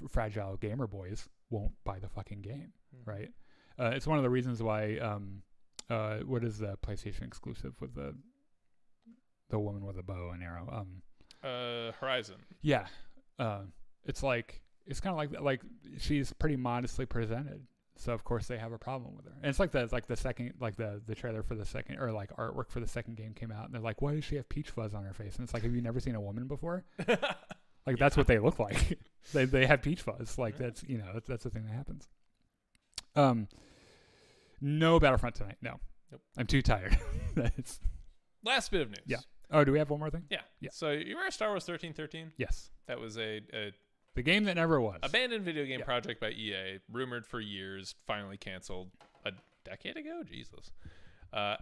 fragile gamer boys won't buy the fucking game, right? It's one of the reasons why. What is the PlayStation exclusive with the woman with a bow and arrow? Horizon. Yeah. It's kind of like she's pretty modestly presented, so of course they have a problem with her. And it's like the second, like the trailer for the second, or like artwork for the second game came out, and they're like, why does she have peach fuzz on her face? And it's like, have you never seen a woman before? Like, that's what they look like. they have peach fuzz. Like, that's the thing that happens. No Battlefront tonight. No. Nope. I'm too tired. Last bit of news. Yeah. Oh, do we have one more thing? Yeah. So you remember Star Wars 1313? Yes. That was the game that never was. Abandoned video game project by EA, rumored for years, finally canceled a decade ago. Jesus.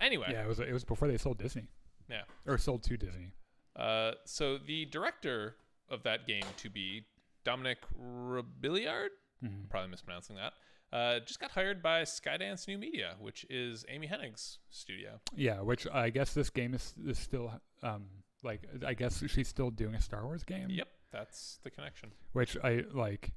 Anyway. Yeah, it was before they sold Disney. Yeah. Or sold to Disney. So the director of that game to be Dominic Robiliard, probably mispronouncing that, just got hired by Skydance New Media, which is Amy Hennig's studio. Yeah, which I guess this game is still, I guess she's still doing a Star Wars game. Yep, that's the connection. Which I like.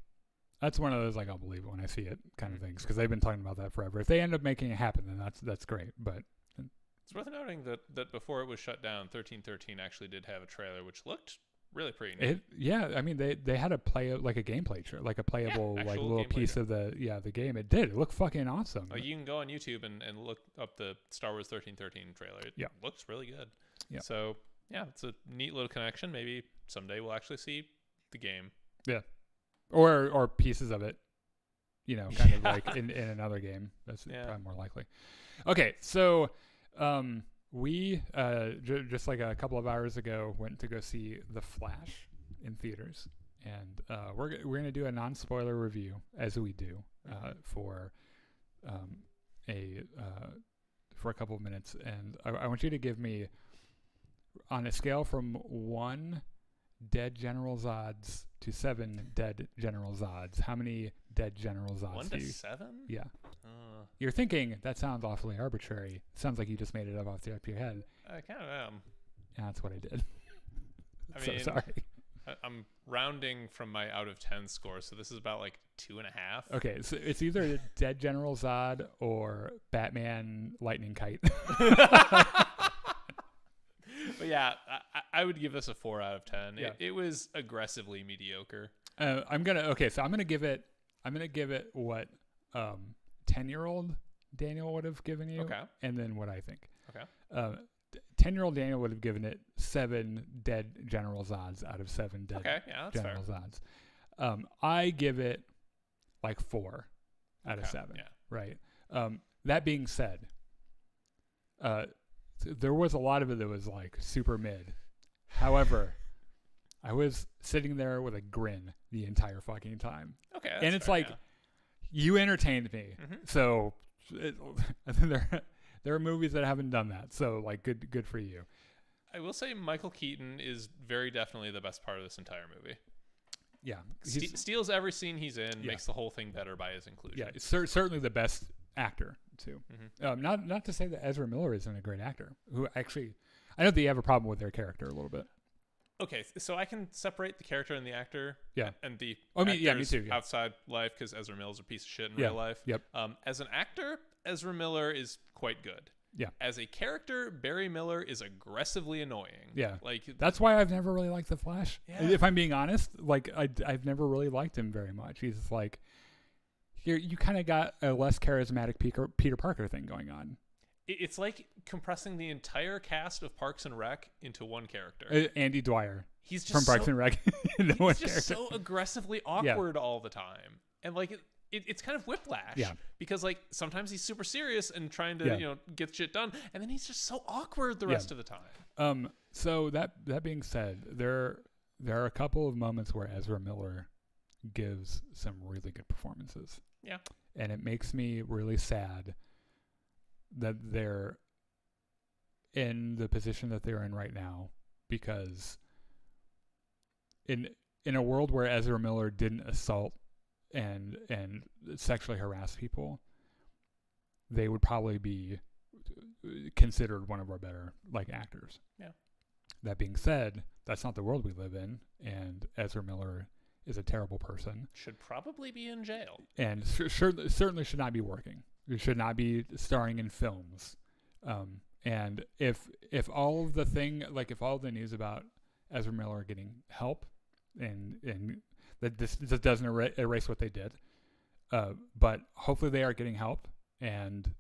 That's one of those, like, I'll believe it when I see it kind of things, because they've been talking about that forever. If they end up making it happen, then that's great. But it's worth noting that before it was shut down, 1313 actually did have a trailer, which looked really pretty neat. I mean, they had a gameplay trailer, like a playable like little piece of the game. It did. It looked fucking awesome. You can go on YouTube and look up the Star Wars 1313 trailer. It looks really good. Yeah. So yeah, it's a neat little connection. Maybe someday we'll actually see the game. Yeah. Or pieces of it. Kind of like in another game. That's probably more likely. Okay, so we just like a couple of hours ago went to go see The Flash in theaters, and we're gonna do a non-spoiler review, as we do for a couple of minutes, and I want you to give me, on a scale from 1 dead General Zods to 7 dead General Zods, how many dead General Zods 1 to 7? Yeah. You're thinking, that sounds awfully arbitrary. Sounds like you just made it up off the top of your head. I kind of am. Yeah, that's what I did. I mean, so sorry. I'm rounding from my out of 10 score, so this is about like 2.5. Okay, so it's either Dead General Zod or Batman Lightning Kite. But yeah, I would give this a 4 out of 10. Yeah. It was aggressively mediocre. I'm gonna give it what 10-year-old Daniel would have given you, Okay. and then what I think. Okay. 10-year-old Daniel would have given it 7 Dead General Zods out of 7 Dead Okay, yeah, that's General fair. Zods. I give it like 4 out of Okay, 7. yeah. Right. That being said, there was a lot of it that was like super mid. However, I was sitting there with a grin the entire fucking time. Okay, that's and it's fair, like, yeah. you entertained me. Mhm. So I think there are movies that haven't done that. So like, good for you. I will say Michael Keaton is very definitely the best part of this entire movie. Yeah. Steals every scene he's in, Yeah. makes the whole thing better by his inclusion. Yeah, certainly the best actor too. Mhm. Not to say that Ezra Miller isn't a great actor. Who actually, I know that you have a problem with their character a little bit. Okay, so I can separate the character and the actor. Yeah. And the I mean, yeah, me actors too, yeah. outside life, because Ezra Miller's a piece of shit in Yeah, real life. yep. As an actor, Ezra Miller is quite good. Yeah. As a character, Barry Miller is aggressively annoying. Yeah. Like That's why I've never really liked the Flash. Yeah. If I'm being honest, like I've never really liked him very much. He's just like, you kind of got a less charismatic Peter Parker thing going on. it's like compressing the entire cast of Parks and Rec into one character. Andy Dwyer He's just from Parks and Rec. he's just so aggressively awkward all the time, and like it's kind of whiplash. Yeah. Because like sometimes he's super serious and trying to Yeah. get shit done, and then he's just so awkward the rest of the time. So that being said, there are a couple of moments where Ezra Miller gives some really good performances. Yeah. And it makes me really sad that they're in the position that they're in right now, because in a world where Ezra Miller didn't assault and sexually harass people, they would probably be considered one of our better like actors. Yeah. That being said, that's not the world we live in, and Ezra Miller is a terrible person. Should probably be in jail. And certainly should not be working. He should not be starring in films. And if all of the if all of the news about Ezra Miller getting help, and that this doesn't erase what they did, but hopefully they are getting help. And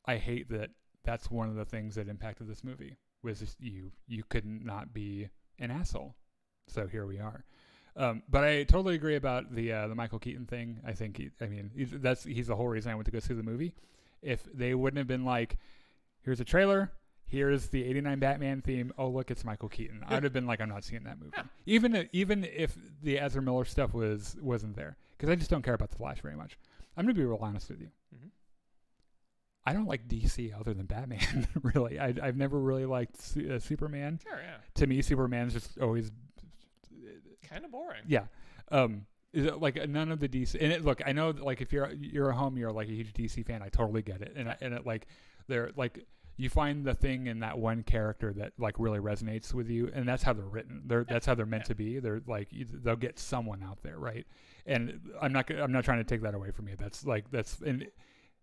I hate that that's one of the things that impacted this movie, was just you could not be an asshole. So here we are. But I totally agree about the Michael Keaton thing. I think he's the whole reason I went to go see the movie. If they wouldn't have been like, here's a trailer, here's the '89 Batman theme, oh look, it's Michael Keaton, I'd have been like, I'm not seeing that movie. Yeah. Even if the Ezra Miller stuff wasn't there, because I just don't care about the Flash very much. I'm gonna be real honest with you. Mm-hmm. I don't like DC other than Batman. Really, I've never really liked Superman. Sure, yeah. To me, Superman's just always kind of boring. Yeah. Is it like none of the DC, and look, I know that like if you're a home, you're like a huge DC fan, I totally get it. And it like, they're like, you find the thing in that one character that like really resonates with you, and that's how they're written. That's how they're meant to be. They're like, they'll get someone out there, right? And I'm not trying to take that away from you. That's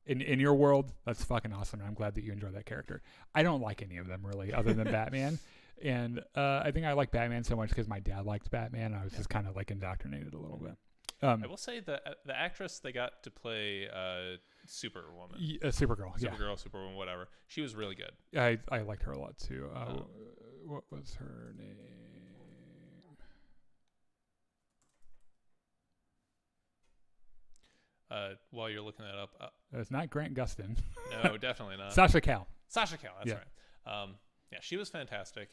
in your world, that's fucking awesome, and I'm glad that you enjoy that character. I don't like any of them really, other than Batman. And I think I like Batman so much because my dad liked Batman. I was just kind of like indoctrinated a little bit. I will say the actress they got to play Superwoman, Supergirl, Superwoman, whatever. She was really good. I liked her a lot too. What was her name? While you're looking that up, It's not Grant Gustin. no, definitely not. Sasha Cal. Sasha Cal, that's Yeah. right. Yeah, she was fantastic.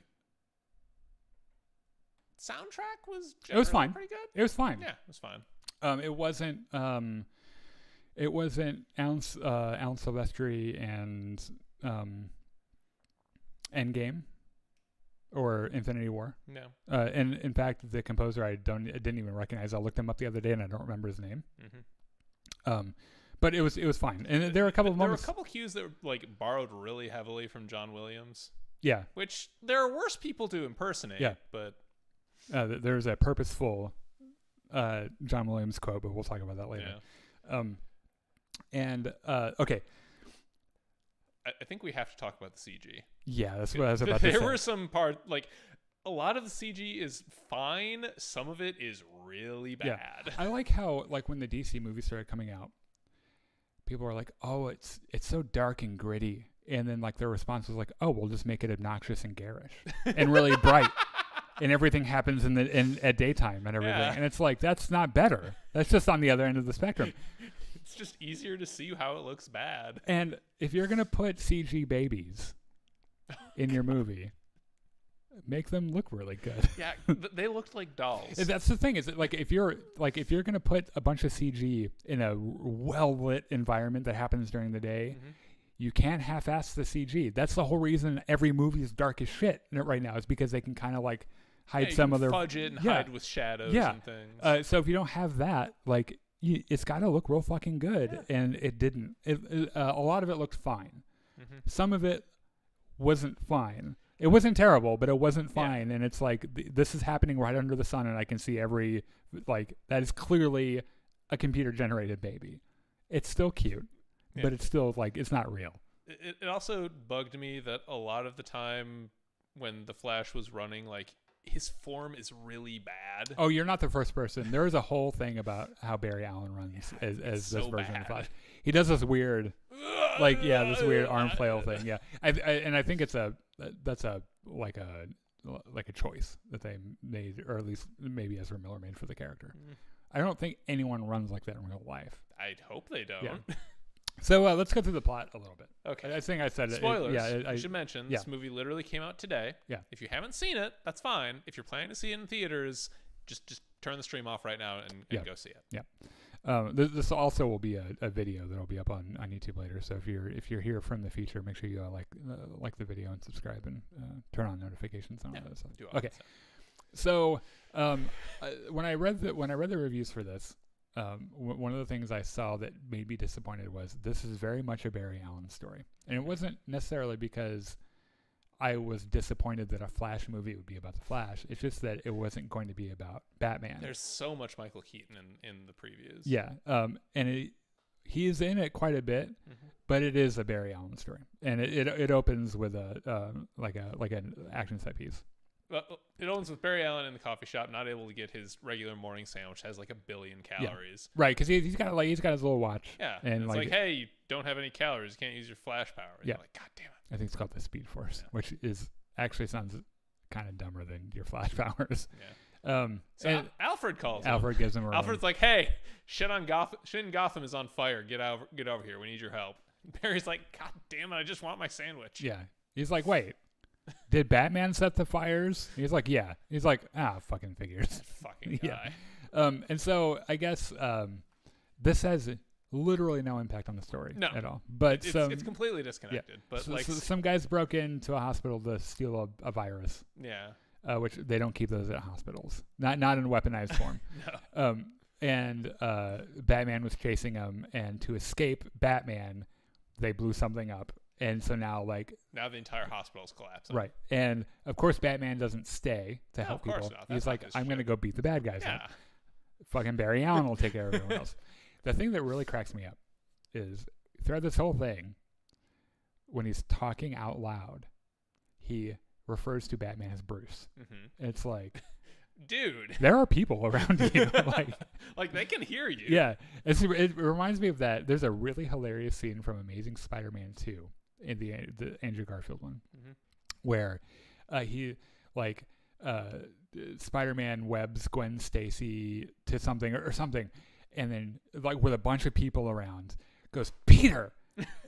Soundtrack was fine. pretty good. It was fine. Yeah, it was fine. It wasn't Alan Silvestri and Endgame or Infinity War. No. And in fact, the composer I didn't even recognize. I looked him up the other day and I don't remember his name. Mm-hmm. But it was fine. And there were a couple of moments. There were a couple cues that were like borrowed really heavily from John Williams. Yeah. Which there are worse people to impersonate. Yeah. But There's a purposeful John Williams quote, but we'll talk about that later. Yeah. Okay. I think we have to talk about the CG. Yeah, that's what I was about to say. There were some parts, like, a lot of the CG is fine. Some of it is really bad. Yeah. I like how, like, when the DC movies started coming out, people were like, "Oh, it's so dark and gritty," and then like their response was like, "Oh, we'll just make it obnoxious and garish and really bright, and everything happens at daytime and everything." Yeah. And it's like, that's not better. That's just on the other end of the spectrum. It's just easier to see how it looks bad. And if you're gonna put CG babies in your movie, make them look really good. Yeah, they looked like dolls. That's the thing. Is it like if you're gonna put a bunch of CG in a well lit environment that happens during the day, you can't half-ass the CG. That's the whole reason every movie is dark as shit right now. Is because they can kind of like hide some of their fudge it and hide with shadows and things. So if you don't have that, like it's got to look real fucking good, and it didn't. A lot of it looked fine. Some of it wasn't fine. It wasn't terrible, but it wasn't fine. Yeah. And it's like, this is happening right under the sun, and I can see that is clearly a computer-generated baby. It's still cute, but it's still, like, it's not real. It also bugged me that a lot of the time when the Flash was running, like, his form is really bad. Oh, you're not the first person. There is a whole thing about how Barry Allen runs as this version of the Flash. He does this weird, this weird arm flail thing. Yeah, and I think that's a choice that they made, or at least maybe Ezra Miller made for the character. I don't think anyone runs like that in real life. I'd hope they don't. Yeah. So let's go through the plot a little bit. Okay. I think I said spoilers. I should mention this movie literally came out today. Yeah. If you haven't seen it, that's fine. If you're planning to see it in theaters, just turn the stream off right now and go see it. Yeah. This also will be a video that'll be up on YouTube later. So if you're here from the future, make sure you like the video and subscribe and turn on notifications and all that stuff. Okay. So when I read the reviews for this, one of the things I saw that made me disappointed was this is very much a Barry Allen story, and it wasn't necessarily because I was disappointed that a Flash movie would be about the Flash. It's just that it wasn't going to be about Batman. There's so much Michael Keaton in the previews. Yeah, and he is in it quite a bit, but it is a Barry Allen story, and it opens with an action set piece. Well, it opens with Barry Allen in the coffee shop, not able to get his regular morning sandwich, has like 1 billion calories. Yeah. Right, because he's got his little watch. Yeah, and it's like, hey, you don't have any calories, you can't use your Flash power. And you're like, God damn it. I think it's called the Speed Force, which sounds kind of dumber than your Flash powers. Yeah. So Alfred calls him. Alfred gives him a Alfred's like, hey, shit in Gotham is on fire. Get over here. We need your help. Barry's like, God damn it, I just want my sandwich. Yeah. He's like, wait. Did Batman set the fires? He's like, yeah. He's like, fucking figures. That fucking guy. Yeah. And so I guess this has literally no impact on the story at all. But it's completely disconnected. Yeah. But so some guys broke into a hospital to steal a virus. Yeah. Which they don't keep those at hospitals. Not in weaponized form. No. And Batman was chasing him, and to escape Batman, they blew something up. And so now the entire hospital's collapsing. Right. And of course Batman doesn't stay to help people. Not. He's like, I'm going to go beat the bad guys up. Fucking Barry Allen will take care of everyone else. The thing that really cracks me up is throughout this whole thing, when he's talking out loud, he refers to Batman as Bruce. It's like, dude, there are people around you. like they can hear you. Yeah. It reminds me of that. There's a really hilarious scene from Amazing Spider-Man 2 in the Andrew Garfield one, where Spider-Man webs Gwen Stacy to something or something, and then with a bunch of people around, goes, Peter,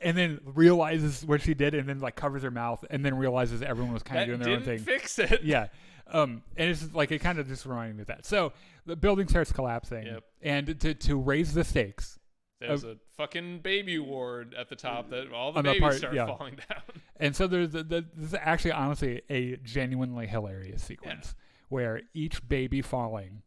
and then realizes what she did, and then covers her mouth, and then realizes everyone was kind of doing their own thing. Fix it. Yeah. And it's just it kind of just reminded me of that. So the building starts collapsing, and to raise the stakes, there's a fucking baby ward at the top that all the babies start falling down. And so there's this is actually honestly a genuinely hilarious sequence where each baby falling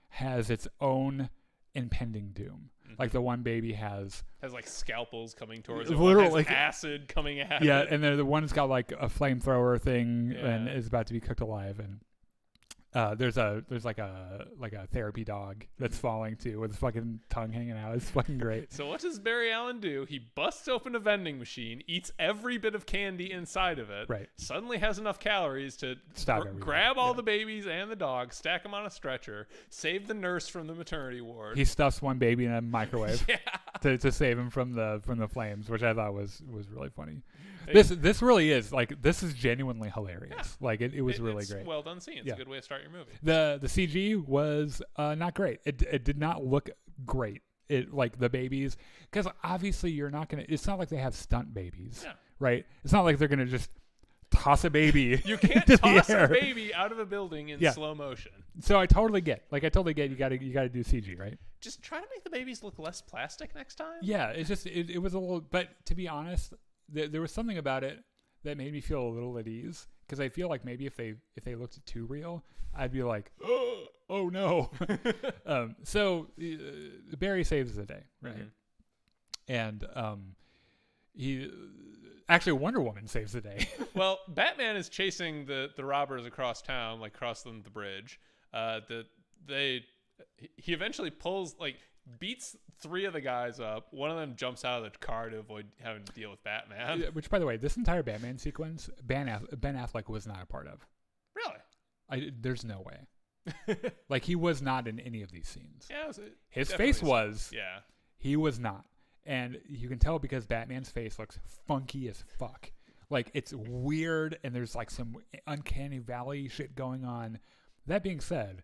has its own impending doom. Like the one baby has scalpels coming towards it. Literally has acid coming at it. Yeah, and then the one's got a flamethrower thing and is about to be cooked alive. There's like a therapy dog that's falling too with his fucking tongue hanging out. It's fucking great. So what does Barry Allen do? He busts open a vending machine, eats every bit of candy inside of it, Right. suddenly has enough calories to grab all the babies and the dog, stack them on a stretcher, save the nurse from the maternity ward. He stuffs one baby in a microwave Yeah. to save him from the flames, which I thought was really funny. This really is like, this is genuinely hilarious. Yeah. Like it was really it's great. well done scene. It's a good way to start your movie. The CG was not great. It did not look great. It like the babies, because obviously you're not gonna. It's not like they have stunt babies, right? It's not like they're gonna just toss a baby. You can't toss a baby out of a building in slow motion. So I totally get. You gotta do CG, right? Just try to make the babies look less plastic next time. Yeah, it's just it was a little. But to be honest, there was something about it that made me feel a little at ease, because I feel like maybe if they looked too real, I'd be like, oh no. So Barry saves the day, right? Mm-hmm. And he actually Wonder Woman saves the day. Well, Batman is chasing the robbers across town, like cross them the bridge. He eventually beats 3 of the guys up. One of them jumps out of the car to avoid having to deal with Batman. Which, by the way, this entire Batman sequence, Ben Affleck was not a part of. Really? There's no way. Like, he was not in any of these scenes. Yeah, his face was. Yeah. He was not. And you can tell because Batman's face looks funky as fuck. Like, it's weird, and there's like some uncanny valley shit going on. That being said,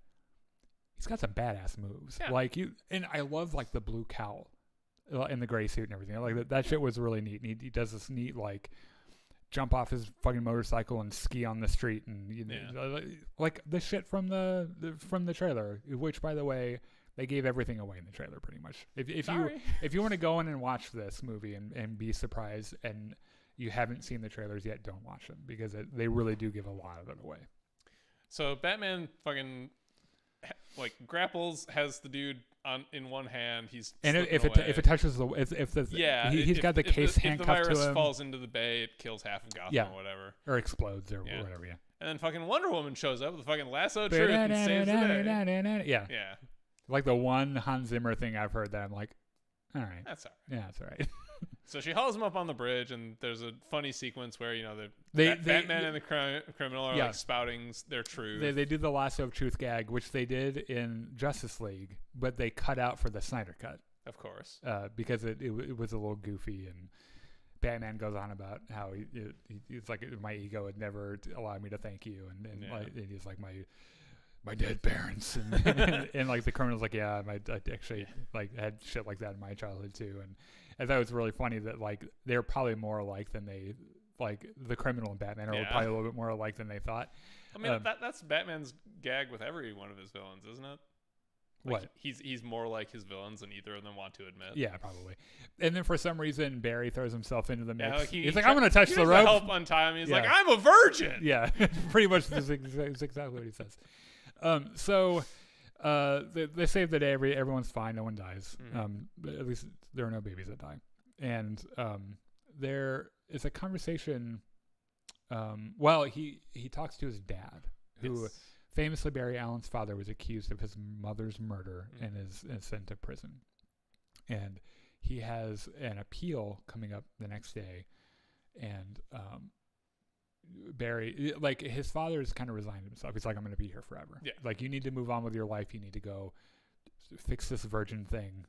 he's got some badass moves. Yeah. And I love like the blue cowl and the gray suit and everything. Like that shit was really neat. And he does this neat like jump off his fucking motorcycle and ski on the street, and like the shit from the trailer, which, by the way, they gave everything away in the trailer pretty much. If you want to go in and watch this movie and be surprised and you haven't seen the trailers yet, don't watch them, because they really do give a lot of it away. So Batman fucking grapples, has the dude in one hand. He's if it touches he's got the case handcuffed to him. If the virus falls into the bay, it kills half of Gotham or whatever, or explodes or whatever. Yeah. And then fucking Wonder Woman shows up with a fucking lasso of truth and saves the day. Yeah. Like the one Hans Zimmer thing I've heard that I'm like, all right, that's all right. Yeah, that's all right. So she hauls him up on the bridge, and there's a funny sequence where Batman and the criminal are like spouting their truth. They do the lasso of truth gag, which they did in Justice League, but they cut out for the Snyder cut, of course, because it was a little goofy, and Batman goes on about how it's like, my ego would never allow me to thank you, and he's like, my dead parents, and like the criminal's like, yeah, I actually like had shit like that in my childhood too, and I thought it was really funny that like they're probably more alike than they, like the criminal and Batman are probably a little bit more alike than they thought. I mean, that's Batman's gag with every one of his villains, isn't it? Like, what? He's more like his villains than either of them want to admit. Yeah, probably. And then for some reason, Barry throws himself into the mix. Yeah, he's like, I'm going to touch the rope. Help untie him. He's like, I'm a virgin. Yeah, pretty much that's exactly what he says. So they save the day. Everyone's fine. No one dies. Mm-hmm. At least there are no babies that die. And there is a conversation. Well, he talks to his dad, who famously Barry Allen's father was accused of his mother's murder and is sent to prison. And he has an appeal coming up the next day, and Barry, like, his father has kind of resigned himself. He's like, I'm going to be here forever. Yeah. Like, you need to move on with your life. You need to go fix this virgin thing.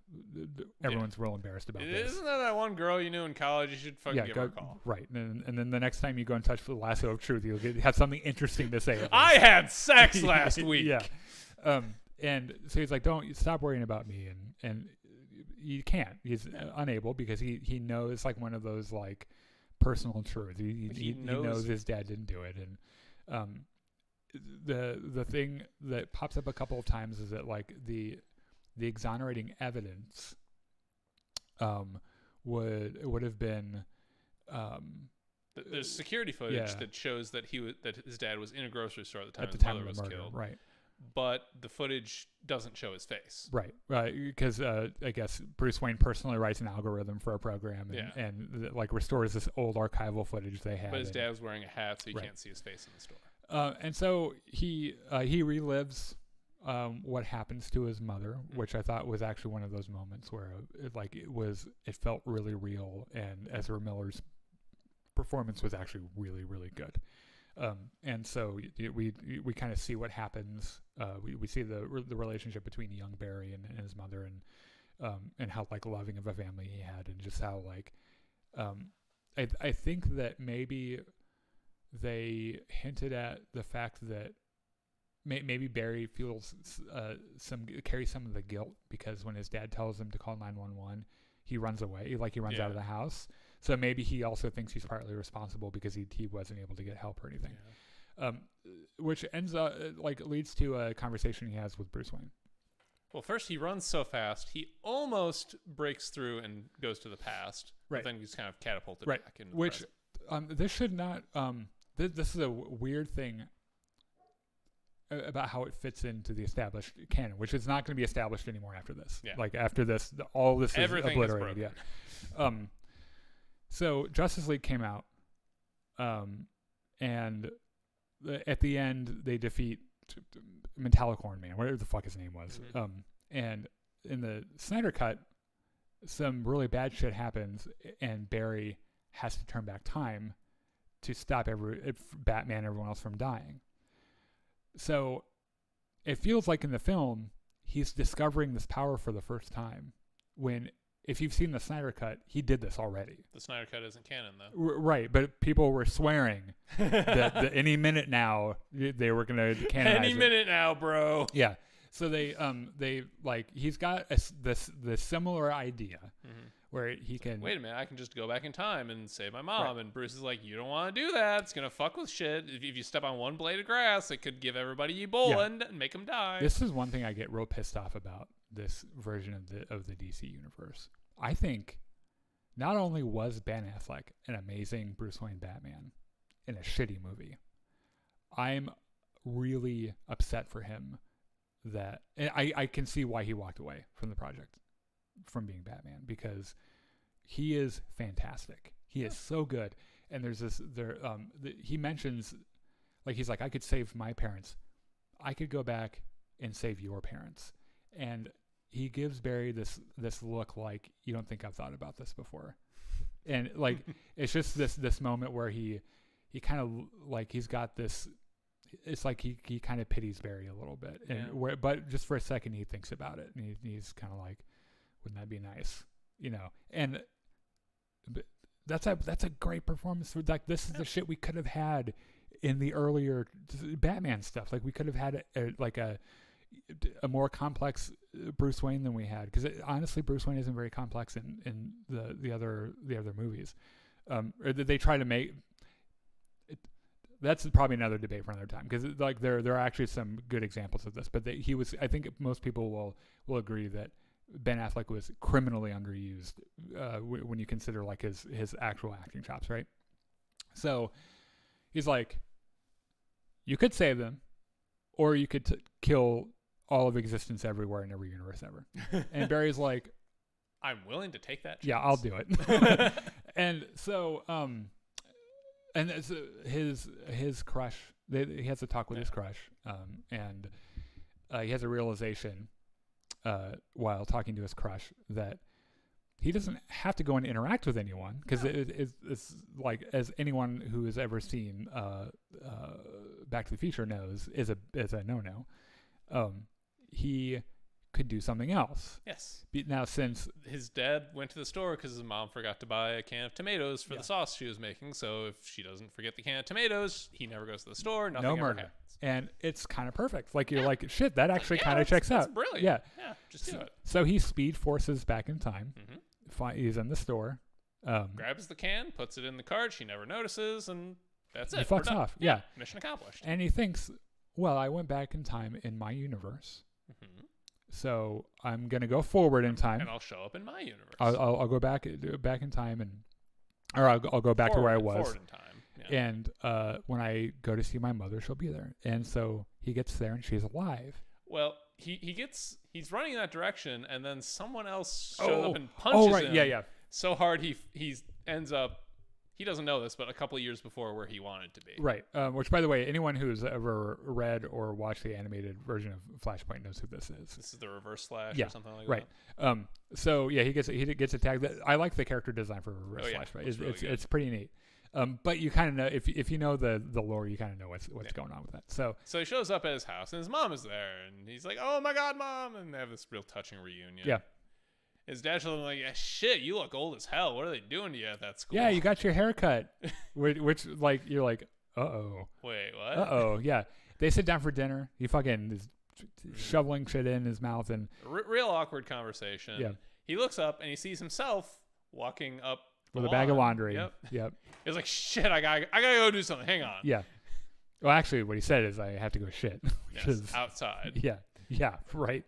Everyone's real embarrassed about this. Isn't that one girl you knew in college? You should fucking give her a call. Right. And then the next time you go and touch the lasso of truth, you'll have something interesting to say. I had sex last week. Yeah. And so he's like, don't stop worrying about me. And you can't. He's unable, because he knows, like, one of those, like, personal truths. He knows his dad didn't do it. And the thing that pops up a couple of times is that, like, the exonerating evidence would have been there's security footage that shows that that his dad was in a grocery store at the time his mother of the was murder, killed. right? But the footage doesn't show his face. Right. Because I guess Bruce Wayne personally writes an algorithm for a program and like restores this old archival footage they had. But his dad was wearing a hat, so you can't see his face in the store. And so he relives what happens to his mother, which I thought was actually one of those moments where it felt really real, and Ezra Miller's performance was actually really, really good. And so we kind of see what happens. We see the relationship between young Barry and his mother, and how like loving of a family he had, and just how like I think that maybe they hinted at the fact that maybe Barry feels carries some of the guilt, because when his dad tells him to call 911, he runs away, like he runs out of the house. So maybe he also thinks he's partly responsible because he wasn't able to get help or anything. Yeah. Which ends up leads to a conversation he has with Bruce Wayne. Well, first he runs so fast, he almost breaks through and goes to the past. Right. But then he's kind of catapulted back in the Which, present. This should not, this is a weird thing about how it fits into the established canon, which is not going to be established anymore after this. Yeah. Like after this, all this Everything is obliterated. Yeah. So Justice League came out, and at the end they defeat Metallicorn Man, whatever the fuck his name was. Mm-hmm. And in the Snyder Cut, some really bad shit happens, and Barry has to turn back time to stop Batman and everyone else from dying. So it feels like in the film he's discovering this power for the first time, when if you've seen the Snyder Cut, he did this already. The Snyder Cut isn't canon, though. Right, but people were swearing that any minute now they were going to canonize Any minute now, bro. Yeah. So they he's got this similar idea where he can. Wait a minute, I can just go back in time and save my mom. Right. And Bruce is like, you don't want to do that. It's going to fuck with shit. If you step on one blade of grass, it could give everybody Ebola and make them die. This is one thing I get real pissed off about this version of the DC universe. I think not only was Ben Affleck an amazing Bruce Wayne Batman in a shitty movie, I'm really upset for him that, and I can see why he walked away from the project, from being Batman, because he is fantastic. He is so good. And there's he mentions, like, he's like, I could save my parents. I could go back and save your parents. And he gives Barry this look like, you don't think I've thought about this before. And like, it's just this moment where he kind of like, he's got this, it's like he kind of pities Barry a little bit, and but just for a second he thinks about it, and he's kind of like, wouldn't that be nice, And that's a great performance. Like, this is the shit we could have had in the earlier Batman stuff. Like, we could have had a more complex Bruce Wayne than we had, because honestly, Bruce Wayne isn't very complex in the other movies. Or they try to make. That's probably another debate for another time, because like there are actually some good examples of this, but he was. I think most people will agree that Ben Affleck was criminally underused when you consider like his actual acting chops, right? So he's like, you could save them, or you could kill all of existence everywhere in every universe ever. And Barry's like, I'm willing to take that chance. Yeah, I'll do it. And so and his crush, he has to talk with his crush, and he has a realization while talking to his crush that he doesn't have to go and interact with anyone, because it's like, as anyone who has ever seen Back to the Future knows, is a no-no. He could do something else. Yes. Now, since his dad went to the store because his mom forgot to buy a can of tomatoes for the sauce she was making, so if she doesn't forget the can of tomatoes, he never goes to the store. Nothing no ever murder. happens. And it's kind of perfect. Like, you're like, shit, that actually kind of checks out. That's brilliant. Yeah. Yeah, just do it. So he speed forces back in time. He's in the store. Grabs the can, puts it in the cart. She never notices, and that's it. He fucks off. Yeah. Mission accomplished. And he thinks, well, I went back in time in my universe. So I'm going to go forward in time. And I'll show up in my universe. I'll go back in time, or I'll go back to where I was. Forward in time. Yeah. And when I go to see my mother, she'll be there. And so he gets there, and she's alive. Well, he's running in that direction, and then someone else shows up and punches him. Yeah. So hard he ends up he doesn't know this, but a couple of years before where he wanted to be. Right. Which, by the way, anyone who's ever read or watched the animated version of Flashpoint knows who this is. This is the Reverse Flash or something like right. that. So yeah, he gets attacked. I like the character design for Reverse Flashpoint. It's pretty neat. But you kind of know if you know the lore, you kind of know what's going on with that. So he shows up at his house and his mom is there, and he's like, "Oh my God, Mom!" And they have this real touching reunion. Yeah. His dad's like, yeah, "Shit, you look old as hell. What are they doing to you at that school?" Yeah, you got your hair cut, which like you're like, uh-oh. Wait, what? Uh-oh, yeah. They sit down for dinner. He fucking is shoveling shit in his mouth and real awkward conversation. Yeah. He looks up and he sees himself walking up with a bag of laundry. Yep. He's like, "Shit, I gotta go do something. Hang on." Yeah. Well, actually, what he said is, "I have to go shit." Which is outside. Yeah. Yeah. Right.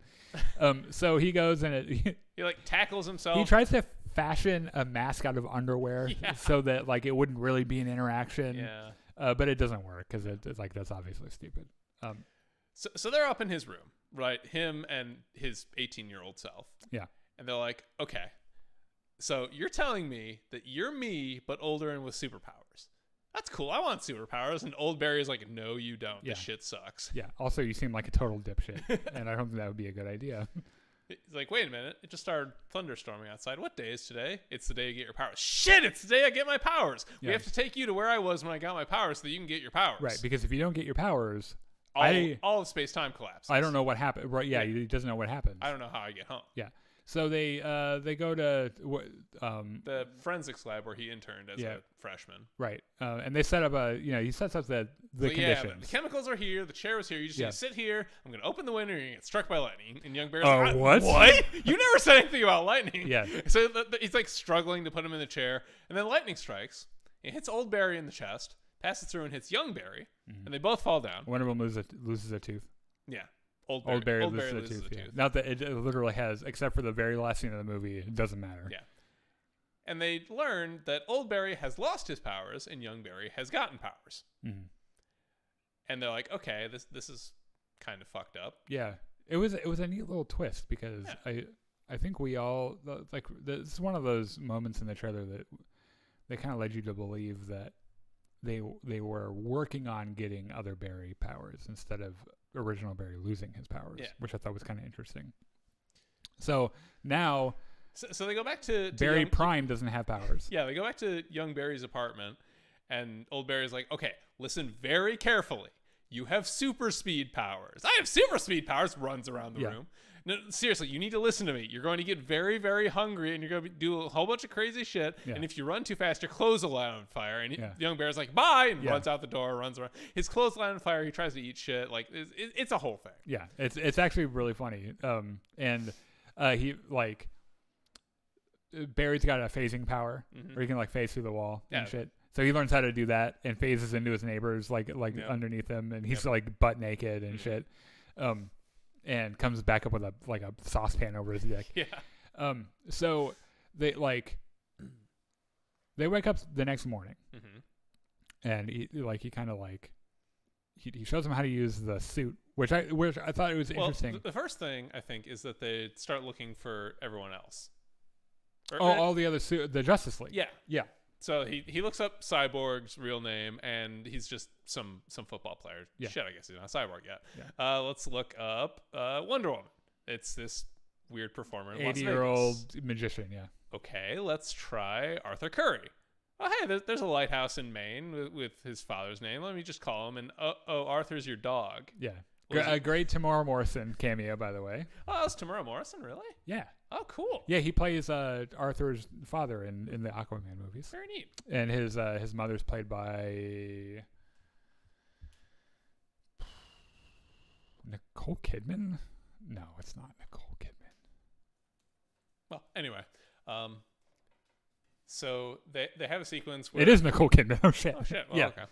So he goes and he like tackles himself. He tries to fashion a mask out of underwear so that like it wouldn't really be an interaction. Yeah. But it doesn't work because it's like that's obviously stupid. So they're up in his room, right? Him and his 18-year-old self. Yeah. And they're like, "Okay, so you're telling me that you're me but older and with superpowers. That's cool. I want superpowers." And Old Barry is like, "No, you don't. Yeah. This shit sucks." Yeah. Also, you seem like a total dipshit, and I don't think that would be a good idea. He's like, "Wait a minute. It just started thunderstorming outside. What day is today?" "It's the day you get your powers." "Shit, it's the day I get my powers. We have to take you to where I was when I got my powers so that you can get your powers." Right, because if you don't get your powers, all of space-time collapses. I don't know what happened. Right, yeah, he doesn't know what happened. I don't know how I get home. Yeah. So they go to the forensics lab where he interned as a freshman. Right. And they set up he sets up the conditions. Yeah, the chemicals are here. The chair is here. You just need to sit here. I'm going to open the window and you're going to get struck by lightning. And young Bear's like, what? What? You never said anything about lightning. Yeah. So he's like struggling to put him in the chair. And then lightning strikes. It hits Old Barry in the chest, passes through and hits young Barry. And they both fall down. One of them loses a tooth. Yeah. Old Barry loses a tooth. Not that it literally has, except for the very last scene of the movie, it doesn't matter. Yeah. And they learn that Old Barry has lost his powers and young Barry has gotten powers. Mm-hmm. And they're like, okay, this is kind of fucked up. Yeah. It was a neat little twist because I think we all like this is one of those moments in the trailer that they kind of led you to believe that they were working on getting other Barry powers instead of original Barry losing his powers, which I thought was kind of interesting. So now, so they go back to Barry Prime doesn't have powers. Yeah, they go back to young Barry's apartment, and Old Barry's like, "Okay, listen very carefully. You have super speed powers. I have super speed powers." Runs around the room. No, seriously, you need to listen to me. You're going to get very, very hungry, and you're going to do a whole bunch of crazy shit. Yeah. And if you run too fast, your clothes will light on fire. And young Bear's like, "Bye," and runs out the door, runs around. His clothes light on fire. He tries to eat shit. Like it's a whole thing. Yeah, it's actually really funny. And he like Barry's got a phasing power where he can like phase through the wall and shit. So he learns how to do that and phases into his neighbors like underneath him, and he's like butt naked and shit. And comes back up with a saucepan over his dick. Yeah. So they wake up the next morning, and he kind of like he shows them how to use the suit, which I thought it was interesting. The first thing I think is that they start looking for everyone else. All the other the Justice League. Yeah. So he looks up Cyborg's real name, and he's just some football player. Yeah. Shit, I guess he's not a cyborg yet. Yeah. Let's look up Wonder Woman. It's this weird performer in Las Vegas. 80-year-old magician, yeah. Okay, let's try Arthur Curry. Oh, hey, there's a lighthouse in Maine with his father's name. Let me just call him. And Arthur's your dog. Yeah. A great Tamara Morrison cameo, by the way. Oh, that's Tamara Morrison, really? Yeah. Oh, cool. Yeah, he plays Arthur's father in the Aquaman movies. Very neat. And his mother's played by Nicole Kidman? No, it's not Nicole Kidman. Well, anyway, so they have a sequence where it is Nicole Kidman. Oh shit. Well, yeah. Okay.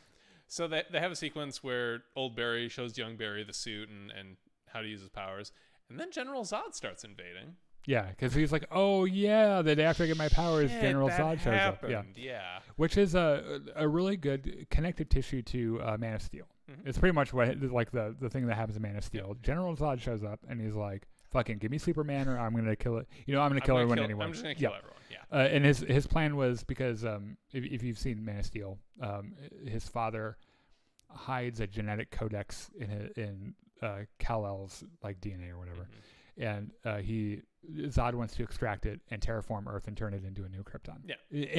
So they have a sequence where Old Barry shows young Barry the suit and how to use his powers, and then General Zod starts invading. Yeah, because he's like, "Oh yeah, the day after I get my powers, General Zod shows up." Yeah, which is a really good connective tissue to Man of Steel. Mm-hmm. It's pretty much what the thing that happens in Man of Steel. General Zod shows up and he's like, fucking give me Superman or I'm gonna kill it. I'm gonna kill everyone anyway. I'm just gonna kill everyone. Yeah. And his plan was because if you've seen Man of Steel, his father hides a genetic codex in Kal-El's like DNA or whatever, and Zod wants to extract it and terraform Earth and turn it into a new Krypton. Yeah.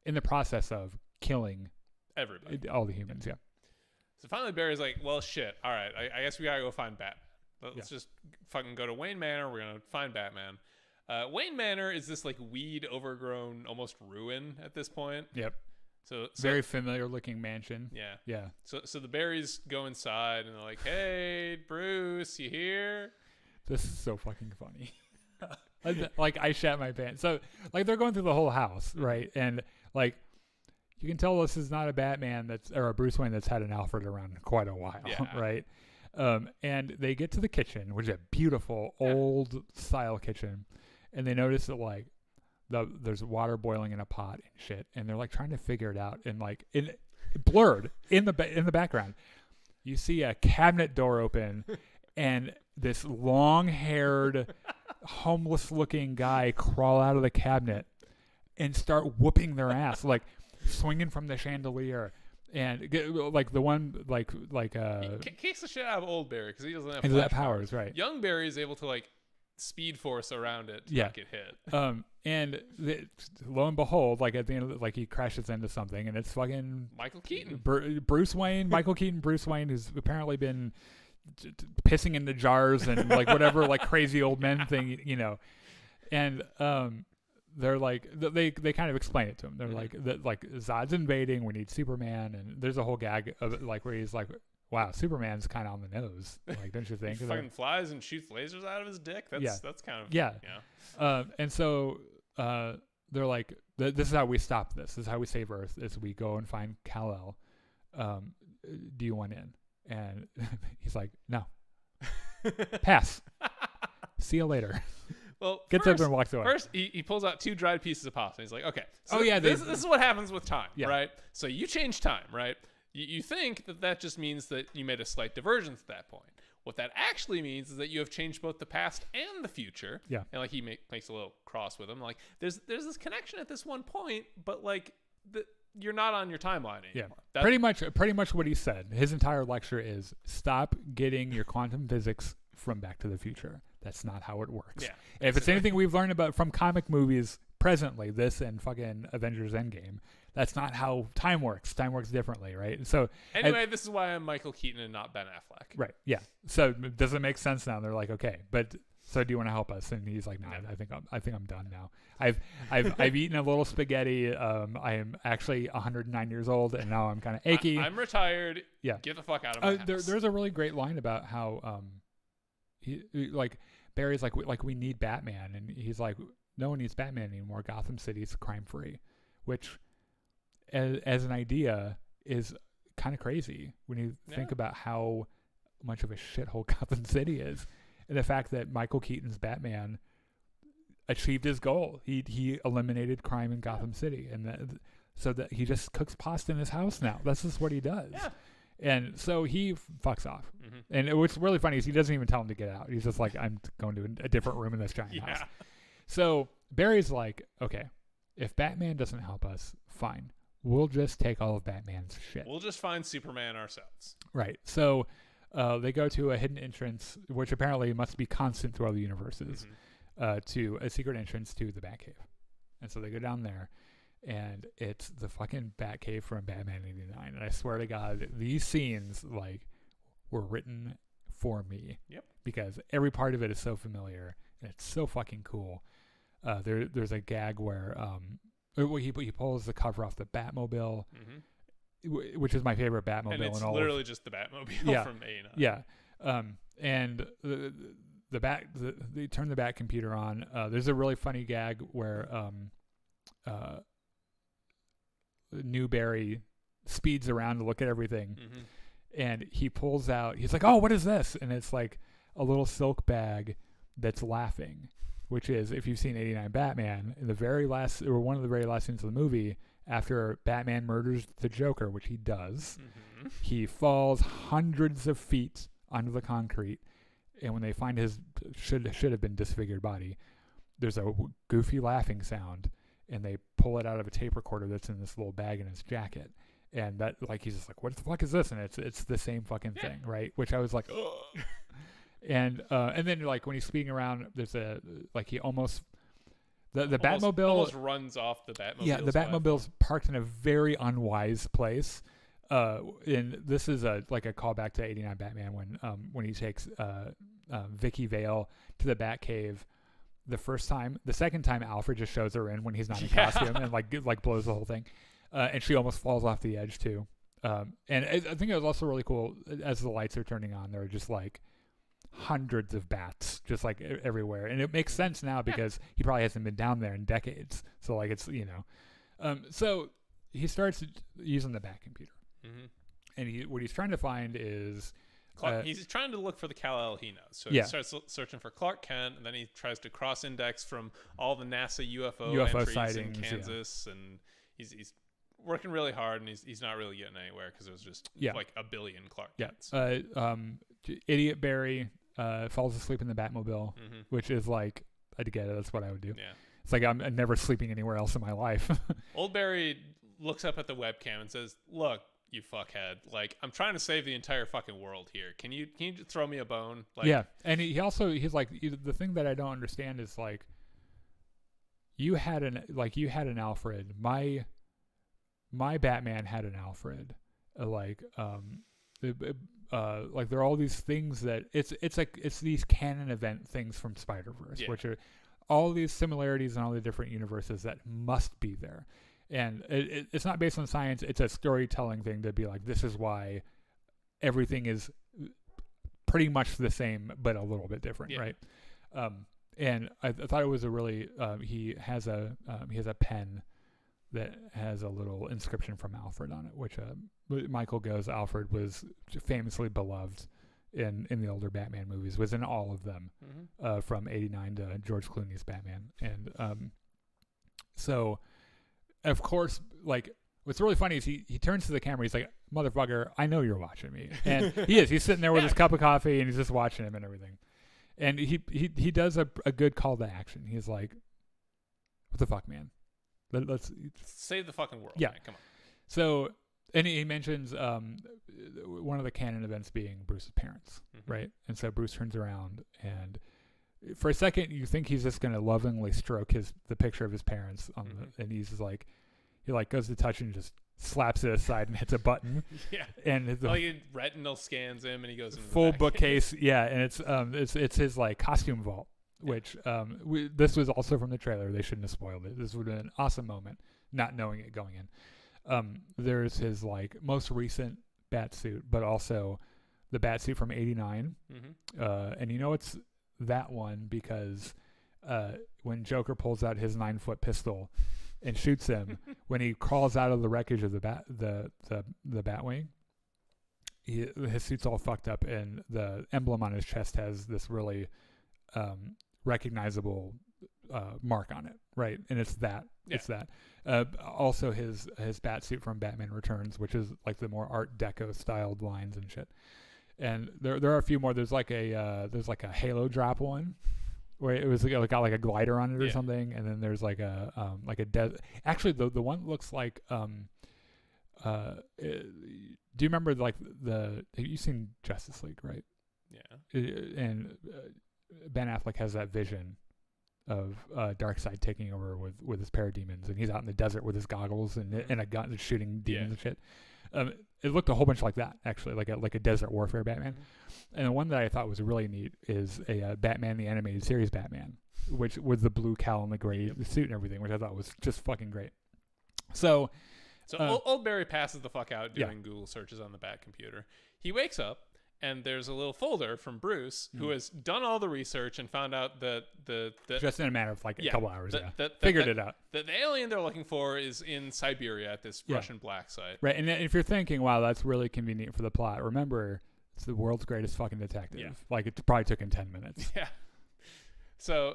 In the process of killing everybody, all the humans. Yeah. So finally, Barry's like, "Well, shit. All right, I guess we gotta go find Batman. Let's just fucking go to Wayne Manor. We're gonna find Batman." Wayne Manor is this like weed overgrown, almost ruin at this point. Yep. So very familiar looking mansion. Yeah. Yeah. So the Barrys go inside and they're like, "Hey, Bruce, you here?" This is so fucking funny. Like I shat my pants. So like they're going through the whole house, right? And like you can tell this is not a Batman or a Bruce Wayne that's had an Alfred around quite a while, right? And they get to the kitchen, which is a beautiful old style kitchen, and they notice that like there's water boiling in a pot and shit, and they're like trying to figure it out, and like blurred in the background, you see a cabinet door open, and this long-haired, homeless-looking guy crawl out of the cabinet and start whooping their ass, like swinging from the chandelier. And like the one like he kicks the shit out of old Barry because he doesn't have flash powers, right? Young Barry is able to like speed force around it to not get hit. And lo and behold, like at the end of like he crashes into something, and it's fucking Michael Keaton, Bruce Wayne, Michael Keaton, Bruce Wayne, who's apparently been pissing into jars and like whatever like crazy old men thing, and they're like they kind of explain it to him. They're like Zod's invading. We need Superman, and there's a whole gag of it, like where he's like, "Wow, Superman's kind of on the nose." Like, don't you think? He fucking flies and shoots lasers out of his dick. That's kind of And so they're like, "This is how we stop this. This is how we save Earth. Is we go and find Kal-El. Do you want in?" And he's like, "No, pass. See you later." Well, gets up and walks away. First, he pulls out 2 dried pieces of pasta. He's like, "Okay, so this is what happens with time, right? So you change time, right? You think that just means that you made a slight divergence at that point. What that actually means is that you have changed both the past and the future." Yeah. And like he makes a little cross with him. Like there's this connection at this one point, but like you're not on your timeline anymore. Yeah. Pretty much what he said. His entire lecture is stop getting your quantum physics from Back to the Future. That's not how it works. Yeah. If it's anything we've learned about from comic movies presently, this and fucking Avengers Endgame, that's not how time works. Time works differently, right? So anyway, this is why I'm Michael Keaton and not Ben Affleck. Right. Yeah. So does it make sense now? And they're like, okay, but so do you want to help us? And he's like, no, I think I'm done now. I've eaten a little spaghetti. I am actually 109 years old, and now I'm kind of achy. I'm retired. Yeah. Get the fuck out of my house. There's a really great line about how he like Barry's like we need Batman, and he's like, no one needs Batman anymore. Gotham City's crime free, which as an idea is kind of crazy when you think about how much of a shithole Gotham City is, and the fact that Michael Keaton's Batman achieved his goal. He eliminated crime in Gotham City, and so that he just cooks pasta in his house now. That's just what he does. Yeah. And so he fucks off. And what's really funny is he doesn't even tell him to get out. He's just like, I'm going to a different room in this giant house. So Barry's like, okay, if Batman doesn't help us, fine. We'll just take all of Batman's shit. We'll just find Superman ourselves. Right. So they go to a hidden entrance, which apparently must be constant through all the universes, to a secret entrance to the Batcave. And so they go down there. And it's the fucking Batcave from Batman 89. And I swear to God, these scenes were written for me. Yep. Because every part of it is so familiar. And it's so fucking cool. There's a gag where he pulls the cover off the Batmobile, which is my favorite Batmobile. And it's literally just the Batmobile from 89. Yeah. And they turn the Bat computer on. There's a really funny gag where New Barry speeds around to look at everything, and he pulls out. He's like, "Oh, what is this?" And it's like a little silk bag that's laughing, which is, if you've seen 89 Batman, in the very last or one of the very last scenes of the movie, after Batman murders the Joker, which he does, he falls hundreds of feet onto the concrete, and when they find his should have been disfigured body, there's a goofy laughing sound, and they pull it out of a tape recorder that's in this little bag in his jacket. And that, like, he's just like, what the fuck is this? And it's the same fucking thing, right? Which I was like, ugh. And then, like, when he's speeding around, there's he almost the Batmobile almost runs off the Batmobile. Yeah, the Batmobile's parked in a very unwise place. And this is a callback to '89 Batman when he takes Vicky Vale to the Batcave. The second time Alfred just shows her in when he's not in costume and like blows the whole thing. And she almost falls off the edge too. And I think it was also really cool as the lights are turning on. There are just like hundreds of bats just like everywhere, and it makes sense now because he probably hasn't been down there in decades. So like it's so he starts using the Bat computer, and what he's trying to find is. He's trying to look for the Kal-El he knows. So he starts searching for Clark Kent, and then he tries to cross-index from all the NASA UFO entries sightings in Kansas, and he's working really hard, and he's not really getting anywhere because it was just like a billion Clark Kents. Idiot Barry falls asleep in the Batmobile, which is like, I get it. That's what I would do. Yeah. It's like I'm never sleeping anywhere else in my life. Old Barry looks up at the webcam and says, "Look, you fuckhead, like, I'm trying to save the entire fucking world here. Can you just throw me a bone?" Like, yeah, and he's like, the thing that I don't understand is like, you had an Alfred. My Batman had an Alfred. Like there are all these things that it's these canon event things from Spider-Verse, which are all these similarities in all the different universes that must be there. And it's not based on science. It's a storytelling thing to be like, this is why everything is pretty much the same, but a little bit different, right? And I thought it was a really he has a pen that has a little inscription from Alfred on it, which Michael goes, Alfred was famously beloved in the older Batman movies, was in all of them, from '89 to George Clooney's Batman, and so. Of course, like, what's really funny is he turns to the camera. He's like, "Motherfucker, I know you're watching me," and he is. He's sitting there with his cup of coffee and he's just watching him and everything. And he does a good call to action. He's like, "What the fuck, man? Let's save the fucking world." Yeah, man. Come on. So, and he mentions one of the canon events being Bruce's parents, right? And so Bruce turns around, and for a second you think he's just gonna lovingly stroke the picture of his parents on and he's just like, he like goes to touch and just slaps it aside and hits a button. And he retinal scans him and he goes into full bookcase. And it's his like costume vault, which this was also from the trailer. They shouldn't have spoiled it. This would have been an awesome moment not knowing it going in. There's his like most recent bat suit, but also the bat suit from '89. And it's that one because when Joker pulls out his 9-foot pistol and shoots him, when he crawls out of the wreckage of the Batwing, his suit's all fucked up, and the emblem on his chest has this really recognizable mark on it, right? And it's that. It's that. Also, his bat suit from Batman Returns, which is like the more Art Deco styled lines and shit. And there are a few more. There's like a Halo drop one, where it was got like a glider on it or something. And then there's like a actually the one looks like do you remember like have you seen Justice League, right? Yeah. And Ben Affleck has that vision of Darkseid taking over with his parademons, and he's out in the desert with his goggles and a gun shooting demons and shit. It looked a whole bunch like that, actually, like a desert warfare Batman. And the one that I thought was really neat is a Batman the Animated Series Batman, which with the blue cowl and the gray suit and everything, which I thought was just fucking great. So Old Barry passes the fuck out doing Google searches on the Bat computer. He wakes up, and there's a little folder from Bruce, who has done all the research and found out that just in a matter of like a couple hours, figured it out. The alien they're looking for is in Siberia at this Russian black site. Right, and if you're thinking, wow, that's really convenient for the plot, remember, it's the world's greatest fucking detective. Like, it probably took him 10 minutes. Yeah. So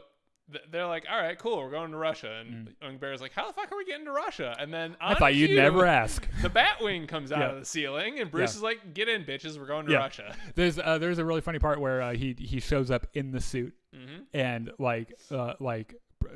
they're like, all right, cool, we're going to Russia. And Young Bear's like, how the fuck are we getting to Russia? And then I thought you'd never ask. The Batwing comes out of the ceiling, and Bruce is like, get in, bitches, we're going to Russia. There's a really funny part where he shows up in the suit, and like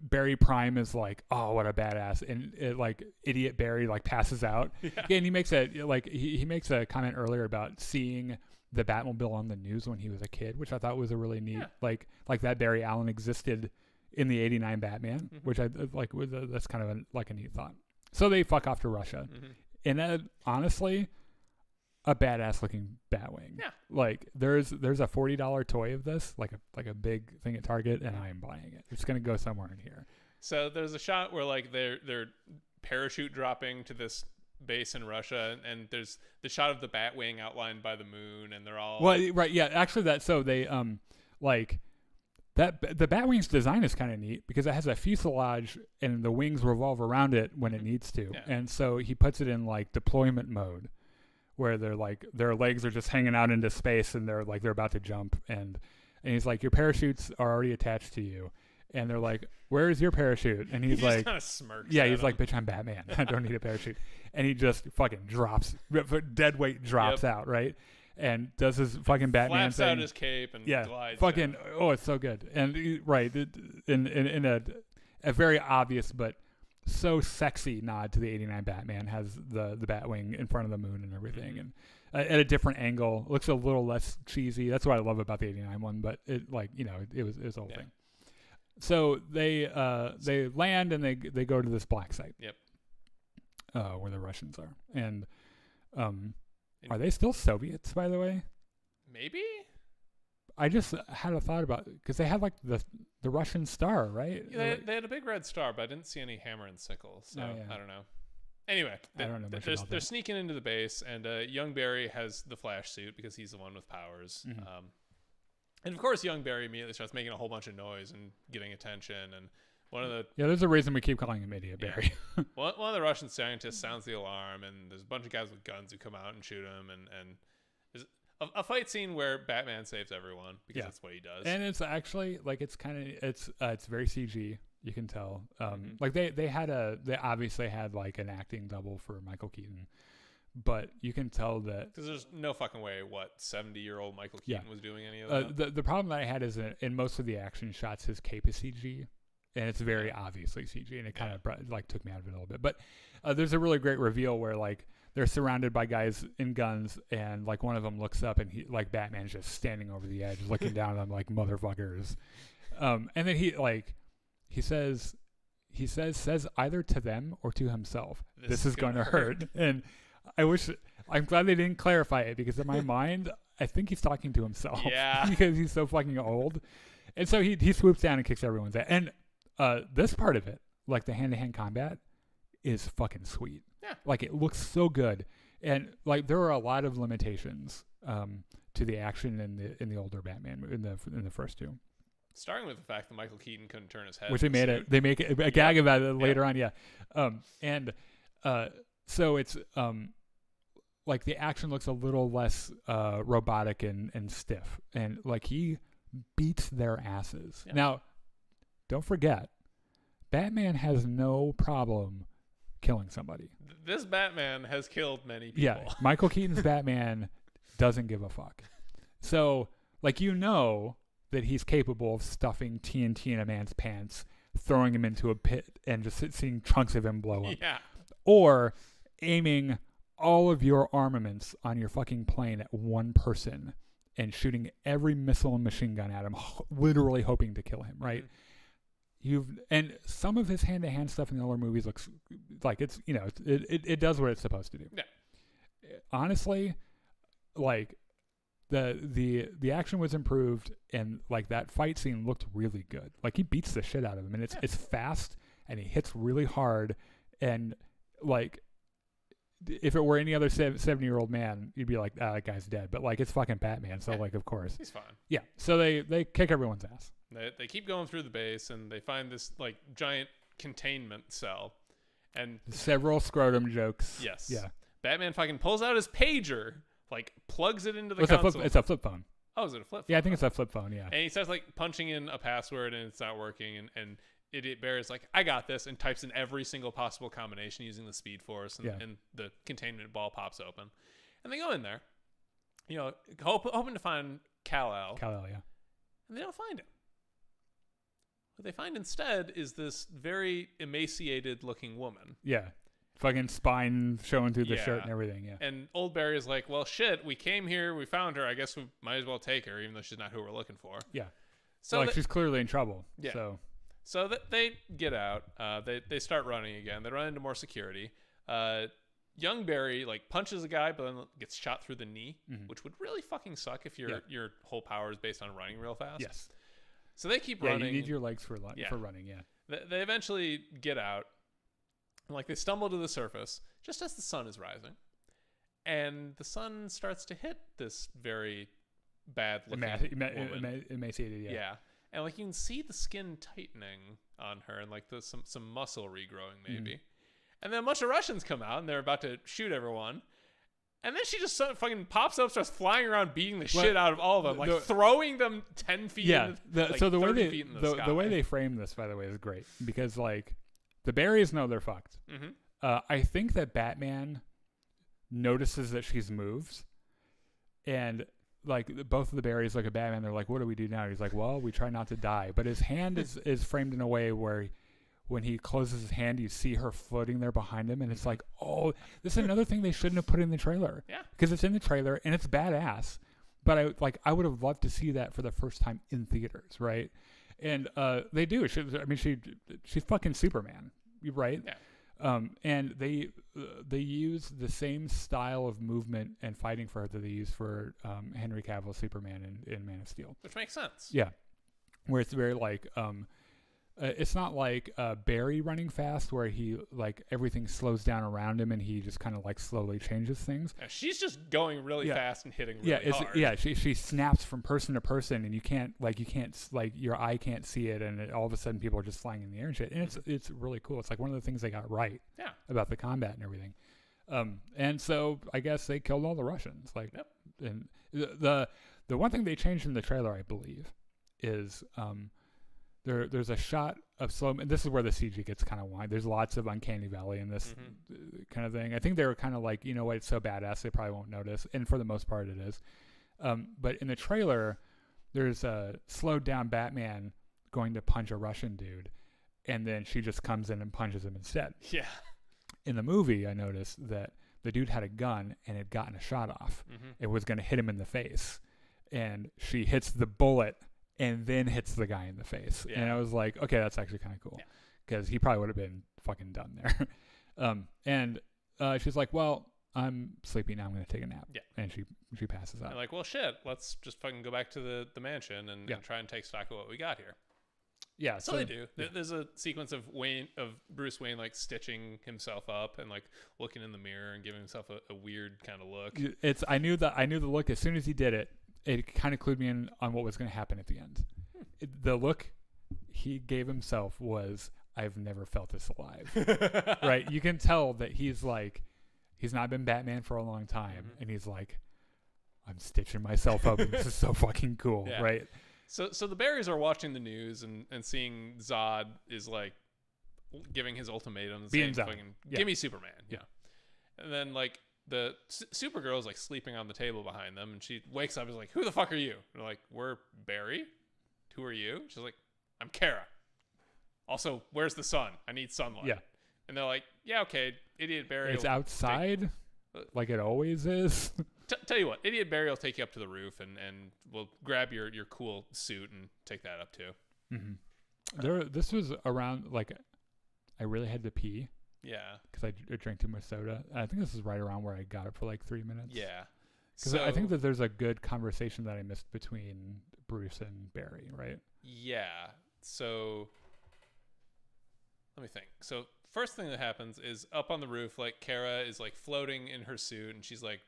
Barry Prime is like, oh, what a badass, and like idiot Barry like passes out. And he makes he makes a comment earlier about seeing the Batmobile on the news when he was a kid, which I thought was a really neat like that Barry Allen existed in the '89 Batman, which I like. That's kind of a neat thought. So they fuck off to Russia, and then honestly, a badass looking Batwing. Yeah, like there's a $40 toy of this, like a big thing at Target, and I am buying it. It's gonna go somewhere in here. So there's a shot where like they're parachute dropping to this base in Russia, and there's the shot of the Batwing outlined by the moon, and they're all actually they like. The Batwing's design is kind of neat because it has a fuselage and the wings revolve around it when it needs to. Yeah. And so he puts it in like deployment mode where they're like their legs are just hanging out into space and they're about to jump and he's like, your parachutes are already attached to you. And they're like, where is your parachute? And he's like, kind of smirks. Yeah, he's like, bitch, I'm Batman. I don't need a parachute. And he just fucking drops, dead weight drops out, right? And does his fucking Batman flaps thing. out his cape and glides fucking down. Oh, it's so good. And in a very obvious but so sexy nod to the '89 Batman, has the Batwing in front of the moon and everything, and at a different angle. It looks a little less cheesy. That's what I love about the '89 one, but it it was a whole thing. So they land and they go to this black site. Yep. Where the Russians are, and are they still Soviets, by the way? Maybe. I just had a thought about because they had like the Russian star, right? Yeah, they had a big red star, but I didn't see any hammer and sickle, so I don't know. Anyway, I don't know much they're about that. sneaking into the base, and Young Barry has the Flash suit because he's the one with powers. And of course, Young Barry immediately starts making a whole bunch of noise and getting attention. And one of the there's a reason we keep calling him Idiot Barry. One of the Russian scientists sounds the alarm, and there's a bunch of guys with guns who come out and shoot him. And there's a fight scene where Batman saves everyone because that's what he does. And it's actually like it's very CG. You can tell. Like they obviously had like an acting double for Michael Keaton. But you can tell that because there's no fucking way 70-year-old Michael Keaton was doing any of that. The problem that I had is in most of the action shots, his cape is CG, and it's very obviously CG, and it kind of like took me out of it a little bit. But there's a really great reveal where like they're surrounded by guys in guns, and like one of them looks up, and he like Batman's just standing over the edge, looking down at them like motherfuckers. And then he says either to them or to himself, "This is going to hurt." And I'm glad they didn't clarify it because in my mind, I think he's talking to himself. Yeah. Because he's so fucking old. And so he swoops down and kicks everyone's ass. And this part of it, like the hand-to-hand combat, is fucking sweet. Yeah. Like it looks so good. And like there are a lot of limitations to the action in the older Batman in the first two. Starting with the fact that Michael Keaton couldn't turn his head. Which they make a gag about it later on, yeah. So it's like the action looks a little less robotic and stiff, and like he beats their asses. Yeah. Now, don't forget, Batman has no problem killing somebody. This Batman has killed many people. Yeah, Michael Keaton's Batman doesn't give a fuck. So, like that he's capable of stuffing TNT in a man's pants, throwing him into a pit, and just seeing chunks of him blow up. Yeah. Or aiming all of your armaments on your fucking plane at one person and shooting every missile and machine gun at him, literally hoping to kill him, right? And some of his hand-to-hand stuff in the older movies looks like it's, it does what it's supposed to do. Yeah. Honestly, like the action was improved, and like that fight scene looked really good. Like he beats the shit out of him, and it's fast, and he hits really hard, and like if it were any other 70-year-old man, you'd be like, that guy's dead. But like it's fucking Batman, so like of course he's fine. Yeah. So they kick everyone's ass. They keep going through the base, and they find this like giant containment cell, and several scrotum jokes. Yes. Yeah. Batman fucking pulls out his pager, like plugs it into the console. It's a flip phone. Oh, is it a flip phone? Yeah, I think it's a flip phone. Yeah. And he starts like punching in a password and it's not working. And Idiot Bear is like, I got this, and types in every single possible combination using the Speed Force, and the containment ball pops open. And they go in there, hoping to find Kal-El. Kal-El, yeah. And they don't find him. What they find instead is this very emaciated looking woman. Yeah. Fucking spine showing through the shirt and everything, yeah. And Old Barry is like, well, shit, we came here, we found her, I guess we might as well take her, even though she's not who we're looking for. Yeah. So she's clearly in trouble. Yeah. So they get out. They start running again. They run into more security. Young Barry like punches a guy, but then gets shot through the knee, which would really fucking suck if your whole power is based on running real fast. Yes. So they keep running. Yeah, you need your legs for running. Yeah. They eventually get out. And, like, they stumble to the surface just as the sun is rising, and the sun starts to hit this very bad looking woman. Emaciated. Yeah. Yeah. And like you can see the skin tightening on her, and like some muscle regrowing maybe. And then a bunch of Russians come out, and they're about to shoot everyone. And then she just fucking pops up, starts flying around, beating the shit out of all of them, like throwing them 10 feet. Yeah. So the way they frame this, by the way, is great, because like the Barrys know they're fucked. I think that Batman notices that she's moved, and like both of the Barrys look at Batman. They're like, "What do we do now?" He's like, "Well, we try not to die." But his hand is framed in a way where, when he closes his hand, you see her floating there behind him, and it's like, oh, this is another thing they shouldn't have put in the trailer. Yeah, because it's in the trailer and it's badass. But I would have loved to see that for the first time in theaters, right? And they do. She's fucking Superman, right? Yeah. And they use the same style of movement and fighting for her that they use for Henry Cavill Superman in Man of Steel, which makes sense. Yeah, where it's very like it's not like Barry running fast, where he like everything slows down around him and he just kind of like slowly changes things. Yeah, she's just going really fast and hitting really hard. Yeah, she snaps from person to person, and you can't your eye can't see it, and all of a sudden people are just flying in the air and shit. And it's really cool. It's like one of the things they got right. Yeah. About the combat and everything. And so I guess they killed all the Russians. Like, yep. And the one thing they changed in the trailer, I believe, is there's a shot of slow. And this is where the CG gets kind of wide. There's lots of uncanny valley in this kind of thing. I think they were kind of like, you know what, it's so badass they probably won't notice. And for the most part, it is. But in the trailer, there's a slowed down Batman going to punch a Russian dude, and then she just comes in and punches him instead. Yeah. In the movie, I noticed that the dude had a gun and had gotten a shot off. It was going to hit him in the face, and she hits the bullet and then hits the guy in the face. Yeah. And I was like, okay, that's actually kind of cool, because he probably would have been fucking done there. And she's like, well, I'm sleepy now, I'm going to take a nap. Yeah. And she passes out. And like, well, shit, let's just fucking go back to the mansion and try and take stock of what we got here. Yeah, so they do. Yeah. There's a sequence of Bruce Wayne like stitching himself up and like looking in the mirror and giving himself a weird kind of look. I knew the look as soon as he did it. It kind of clued me in on what was going to happen at the end. The look he gave himself was, I've never felt this alive. Right? You can tell that he's not been Batman for a long time, and he's like, I'm stitching myself up. And this is so fucking cool, right? So the Barrys are watching the news and seeing Zod is like giving his ultimatums, saying, fucking, give me Superman. Yeah. And then like the Supergirl is like sleeping on the table behind them, and she wakes up and is like, who the fuck are you? And they're like, we're Barry. Who are you? She's like, I'm Kara. Also, where's the sun? I need sunlight. Yeah. And they're like, yeah, okay, Idiot Barry. It's outside like it always is. Tell you what, Idiot Barry will take you up to the roof and we'll grab your cool suit and take that up too. This was around, like, I really had to pee. Yeah. Because I drank too much soda. I think this is right around where I got it for like 3 minutes. Yeah. Because I think that there's a good conversation that I missed between Bruce and Barry, right? Yeah. So let me think. So first thing that happens is up on the roof, like Kara is like floating in her suit, and she's like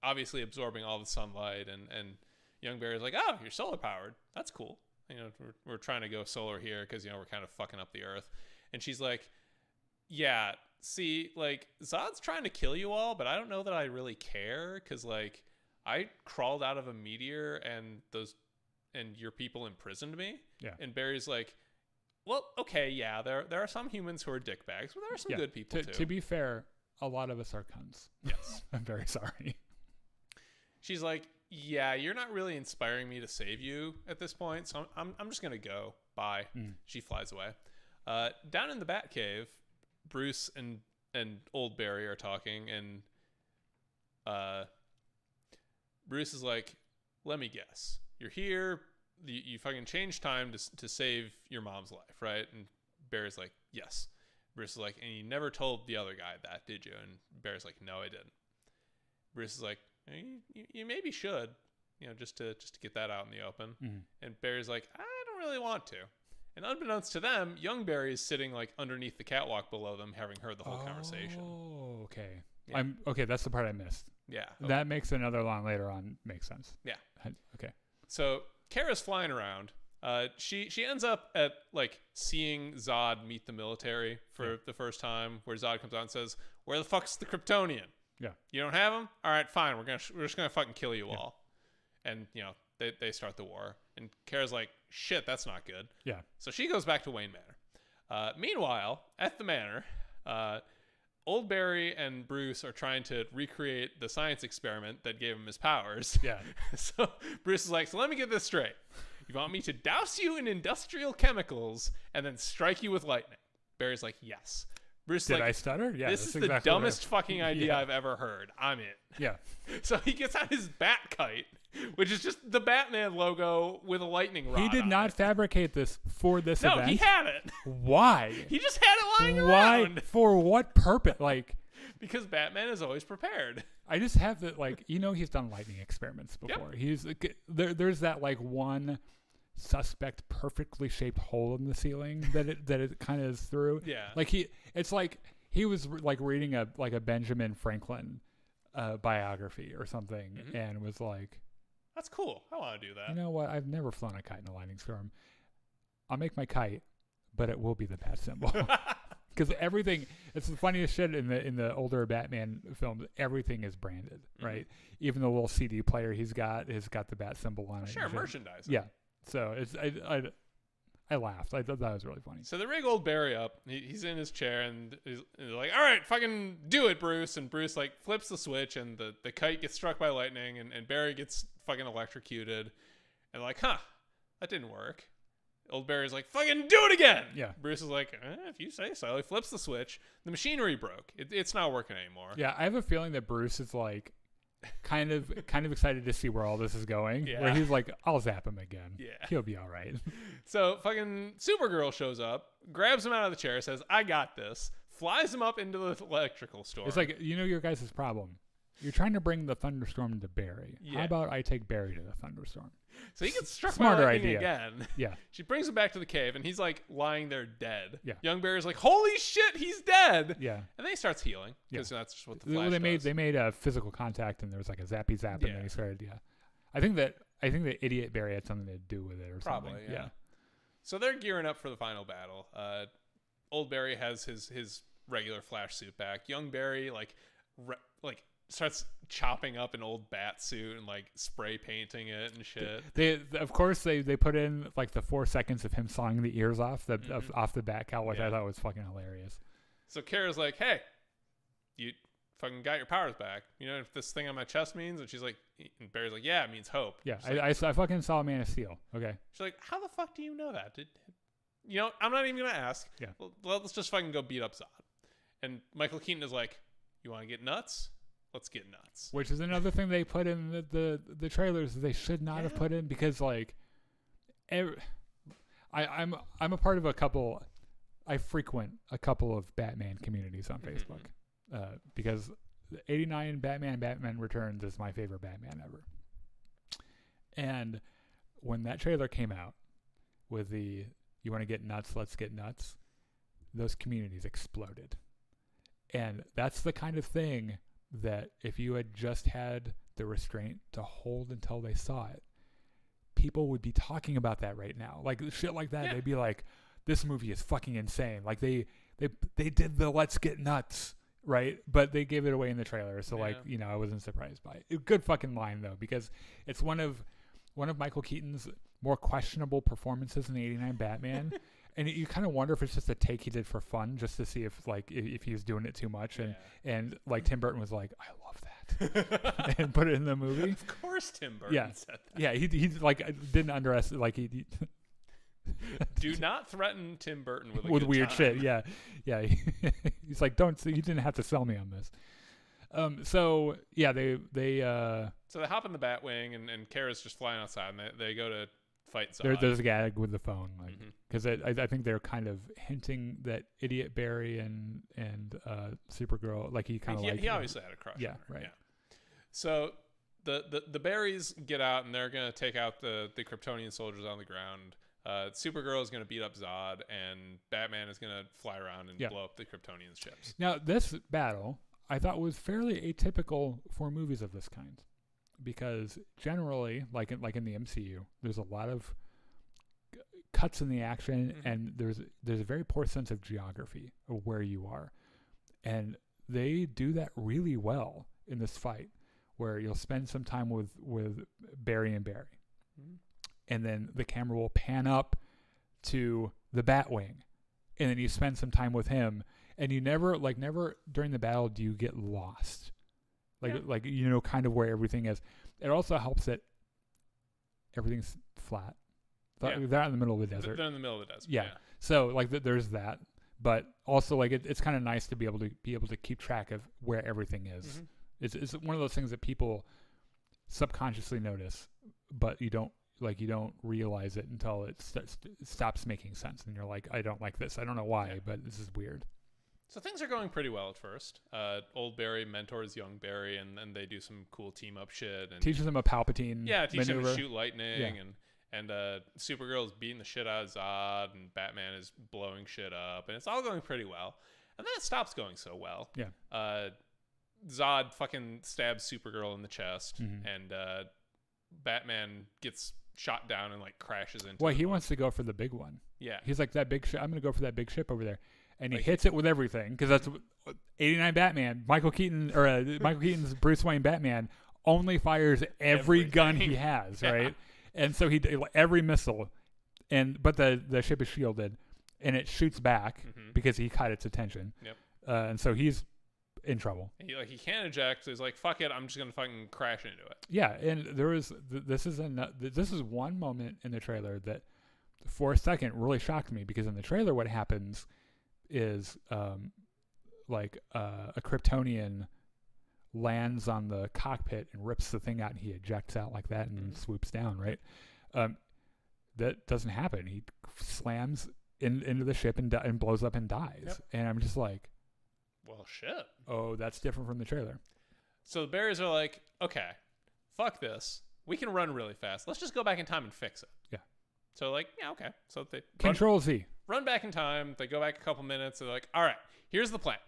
obviously absorbing all the sunlight, and young Barry's like, oh, you're solar powered. That's cool. You know, we're trying to go solar here because, you know, we're kind of fucking up the earth. And she's like, yeah, see, like, Zod's trying to kill you all, but I don't know that I really care, because, like, I crawled out of a meteor and your people imprisoned me. Yeah. And Barry's like, well, okay, yeah, there are some humans who are dickbags, but there are some good people too. To be fair, a lot of us are cunts. Yes. I'm very sorry. She's like, yeah, you're not really inspiring me to save you at this point, so I'm just gonna go. Bye. She flies away. Down in the Batcave, Bruce and old Barry are talking, and Bruce is like, let me guess, you're here, you fucking changed time to save your mom's life, right? And Barry's like, yes. Bruce is like, and you never told the other guy that, did you? And Barry's like, no, I didn't. Bruce is like, you maybe should, just to get that out in the open. And Barry's like, I don't really want to. And unbeknownst to them, young Barry is sitting like underneath the catwalk below them, having heard the whole conversation. Oh, okay. Yeah. Okay. That's the part I missed. Yeah. That makes another line later on make sense. Yeah. Okay. So Kara's flying around. She ends up at like seeing Zod meet the military for the first time, where Zod comes out and says, "Where the fuck's the Kryptonian? Yeah. You don't have him? All right, fine. We're just gonna fucking kill you all." And they start the war. And Kara's like, "Shit, that's not good." Yeah. So she goes back to Wayne Manor. Meanwhile, at the manor, Old Barry and Bruce are trying to recreate the science experiment that gave him his powers. Yeah. So Bruce is like, so let me get this straight. You want me to douse you in industrial chemicals and then strike you with lightning? Barry's like, yes. Bruce is Did like, I stutter? Yeah. this is exactly the dumbest fucking idea I've ever heard. I'm in. Yeah. So he gets out his bat kite, which is just the Batman logo with a lightning rod. He did not fabricate this for this event. No, he had it. Why? He just had it lying Why? around. For what purpose? Like, because Batman is always prepared. I just have that, like, he's done lightning experiments before. Yep. He's there's that like one suspect perfectly shaped hole in the ceiling that it kind of is through. Yeah. Like it's like he was like reading a Benjamin Franklin biography or something, and was like, that's cool. I want to do that. You know what? I've never flown a kite in a lightning storm. I'll make my kite, but it will be the bat symbol. Because everything, it's the funniest shit in the older Batman films. Everything is branded, right? Even the little CD player he's got has got the bat symbol on it. Sure, merchandising. Yeah. So it's I laughed. I thought that was really funny. So they rig Old Barry up. He's in his chair, and they're like, all right, fucking do it, Bruce. And Bruce like flips the switch, and the kite gets struck by lightning, and Barry gets fucking electrocuted. And like, huh, that didn't work. Old Barry's like, fucking do it again. Yeah. Bruce is like, if you say so. He flips the switch. The machinery broke. It's not working anymore. Yeah, I have a feeling that Bruce is like kind of excited to see where all this is going. Yeah. Where he's like, I'll zap him again. Yeah. He'll be all right. So fucking Supergirl shows up, grabs him out of the chair, says, I got this, flies him up into the electrical storm. It's like, your guys' problem. You're trying to bring the thunderstorm to Barry. Yeah. How about I take Barry to the thunderstorm? So he gets struck by lightning again. Yeah. She brings him back to the cave, and he's like lying there dead. Yeah. Young Barry's like, holy shit, he's dead. Yeah. And then he starts healing, because that's just what the Flash does. They made a physical contact, and there was like a zappy zap, and then he started. Yeah. I think that idiot Barry had something to do with it, or probably, something. Yeah. So they're gearing up for the final battle. Old Barry has his regular Flash suit back. Young Barry starts chopping up an old bat suit and like spray painting it and shit. They put in like the 4 seconds of him sawing the ears off off the bat cowl, which I thought was fucking hilarious. So Kara's like, hey, you fucking got your powers back. You know if this thing on my chest means? And she's like, and Barry's like, yeah, it means hope. Yeah, I fucking saw Man of Steel. Okay. She's like, how the fuck do you know that? I'm not even gonna ask. Yeah. Well, let's just fucking go beat up Zod. And Michael Keaton is like, you want to get nuts? Let's get nuts. Which is another thing they put in the trailers that they should not have put in, because like, I'm a part of a couple. I frequent a couple of Batman communities on Facebook, because the '89 Batman Returns is my favorite Batman ever. And when that trailer came out with the "You want to get nuts? Let's get nuts," those communities exploded, and that's the kind of thing that if you had just had the restraint to hold until they saw it, people would be talking about that right now. Like shit like that. Yeah. They'd be like, this movie is fucking insane. Like they did the let's get nuts right? But they gave it away in the trailer, so like Yeah. I wasn't surprised by it. Good fucking line though, because it's one of Michael Keaton's more questionable performances in the '89 Batman. And you kind of wonder if it's just a take he did for fun, just to see if he was doing it too much, and like Tim Burton was like, I love that, and put it in the movie. Of course, Tim Burton said that. Yeah, he like didn't underestimate, like he do not threaten Tim Burton with with weird time. shit. Yeah. He's like, don't. You didn't have to sell me on this. So yeah, they So they hop in the Batwing, and Kara's just flying outside, and they go to fight Zod. there's a gag with the phone, like, because I think they're kind of hinting that Idiot Barry and Supergirl, like he kind of he obviously had a crush. Yeah, on her. right. Yeah. So the Barrys get out, and they're gonna take out the Kryptonian soldiers on the ground. Supergirl is gonna beat up Zod, and Batman is gonna fly around and blow up the Kryptonian ships. Now this battle I thought was fairly atypical for movies of this kind, because generally, like in the MCU, there's a lot of cuts in the action, and there's a very poor sense of geography of where you are, and they do that really well in this fight, where you'll spend some time with Barry and Barry, and then the camera will pan up to the Batwing, and then you spend some time with him, and you never during the battle do you get lost, like kind of where everything is. It also helps that everything's flat. They're out in the middle of the desert. They're in the middle of the desert. Yeah. So like there's that, but also like it's kind of nice to be able to keep track of where everything is. It's one of those things that people subconsciously notice, but you don't realize it until it stops making sense, and you're like, I don't like this. I don't know why, but this is weird. So things are going pretty well at first. Old Barry mentors young Barry, and they do some cool team up shit and teaches him a Palpatine. Yeah, teaches him maneuver. to shoot lightning, and Supergirl's beating the shit out of Zod, and Batman is blowing shit up, and it's all going pretty well. And then it stops going so well. Yeah. Zod fucking stabs Supergirl in the chest, and Batman gets shot down and like crashes into. Well, he wants to go for the big one. Yeah. He's like, that big ship. I'm gonna go for that big ship over there. And he hits it with everything, because that's 89 Batman. Michael Keaton's Bruce Wayne Batman only fires every gun he has, right? And so every missile, but the ship is shielded, and it shoots back because he caught its attention. Yep. And so he's in trouble. He can't eject, so he's like, fuck it, I'm just gonna fucking crash into it. Yeah, and there was this is one moment in the trailer that for a second really shocked me, because in the trailer what happens is a Kryptonian lands on the cockpit and rips the thing out, and he ejects out like that and swoops down, right? That doesn't happen. He slams into the ship and blows up and dies. Yep. And I'm just like, well, shit. Oh, that's different from the trailer. So the Barrys are like, okay, fuck this. We can run really fast. Let's just go back in time and fix it. Yeah. So like, yeah, okay. So they Control Z. Run back in time. They go back a couple minutes. They're like, all right, here's the plan.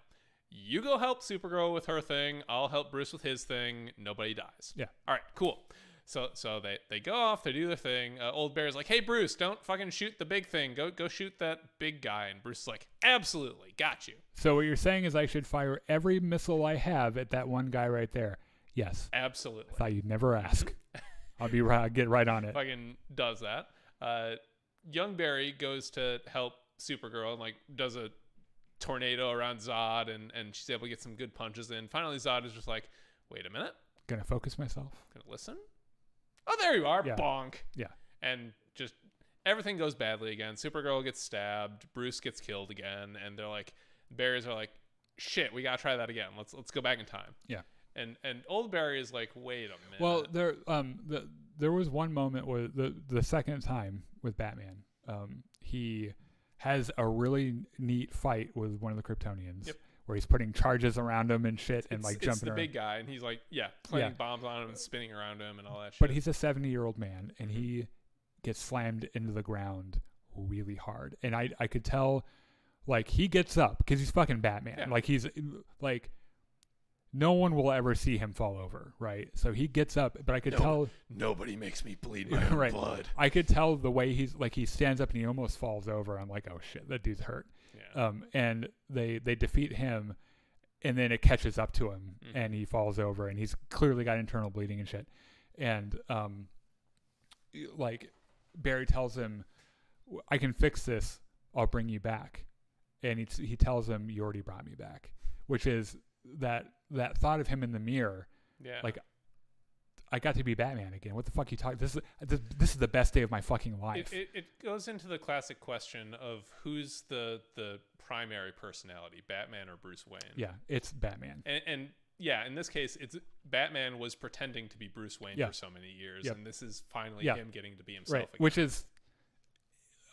You go help Supergirl with her thing. I'll help Bruce with his thing. Nobody dies. Yeah. All right, cool. So they go off. They do their thing. Old Bear's like, hey, Bruce, don't fucking shoot the big thing. Go shoot that big guy. And Bruce is like, absolutely, got you. So what you're saying is I should fire every missile I have at that one guy right there. Yes. Absolutely. I thought you'd never ask. I'll get right on it. Fucking does that. Young Barry goes to help Supergirl and like does a tornado around Zod, and she's able to get some good punches in. Finally, Zod is just like, wait a minute. Gonna focus myself. Gonna listen. Oh, there you are. Yeah. Bonk. Yeah. And just everything goes badly again. Supergirl gets stabbed. Bruce gets killed again. And they're like, Barrys are like, shit, we gotta try that again. Let's go back in time. Yeah. And old Barry is like, wait a minute. Well, there was one moment where the second time with Batman, he has a really neat fight with one of the Kryptonians, where he's putting charges around him and shit, and like jumping it's the around. big guy, and he's like, planting bombs on him and spinning around him and all that shit. But he's a 70-year-old man, and he gets slammed into the ground really hard, and I could tell, like, he gets up because he's fucking Batman. Yeah. Like, he's like, no one will ever see him fall over, right? So he gets up, but I could tell nobody makes me bleed my own blood. I could tell the way he stands up and he almost falls over. I'm like, oh shit, that dude's hurt. Yeah. And they defeat him, and then it catches up to him, and he falls over, and he's clearly got internal bleeding and shit. And like Barry tells him, "I can fix this. I'll bring you back." And he tells him, "You already brought me back," which is that thought of him in the mirror. Yeah. Like, I got to be Batman again. What the fuck you talking? This is the best day of my fucking life. It goes into the classic question of who's the primary personality, Batman or Bruce Wayne? Yeah, it's Batman. And yeah, in this case, it's Batman was pretending to be Bruce Wayne for so many years, and this is finally him getting to be himself again. Which is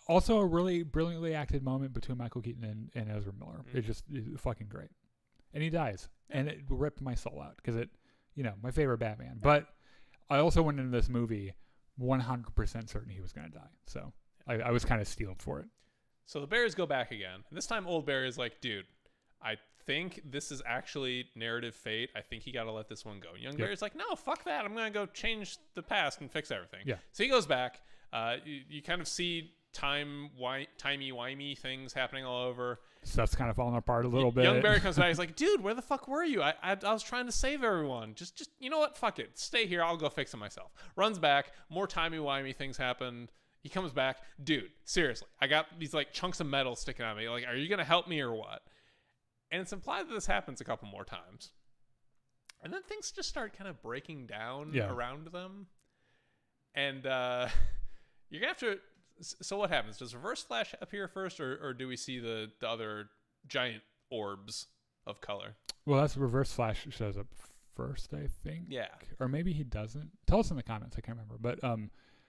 also a really brilliantly acted moment between Michael Keaton and Ezra Miller. It's just fucking great. And he dies, and it ripped my soul out because it, my favorite Batman. But I also went into this movie 100% certain he was going to die, so I was kind of steeled for it. So the Bears go back again, and this time old Barry is like, "Dude, I think this is actually narrative fate. I think you got to let this one go." Young Barry's like, "No, fuck that. I'm going to go change the past and fix everything." Yeah. So he goes back. You kind of see timey-wimey things happening all over. Stuff's kind of falling apart a little bit. Young Barry comes back. He's like, "Dude, where the fuck were you? I was trying to save everyone. Just you know what? Fuck it. Stay here. I'll go fix it myself." Runs back. More timey-wimey things happen. He comes back. "Dude, seriously, I got these like chunks of metal sticking out of me. Like, are you going to help me or what?" And it's implied that this happens a couple more times. And then things just start kind of breaking down around them. And you're going to have to... So what happens? Does Reverse Flash appear first, or do we see the other giant orbs of color? Well, that's Reverse Flash shows up first, I think. Yeah. Or maybe he doesn't. Tell us in the comments. I can't remember. But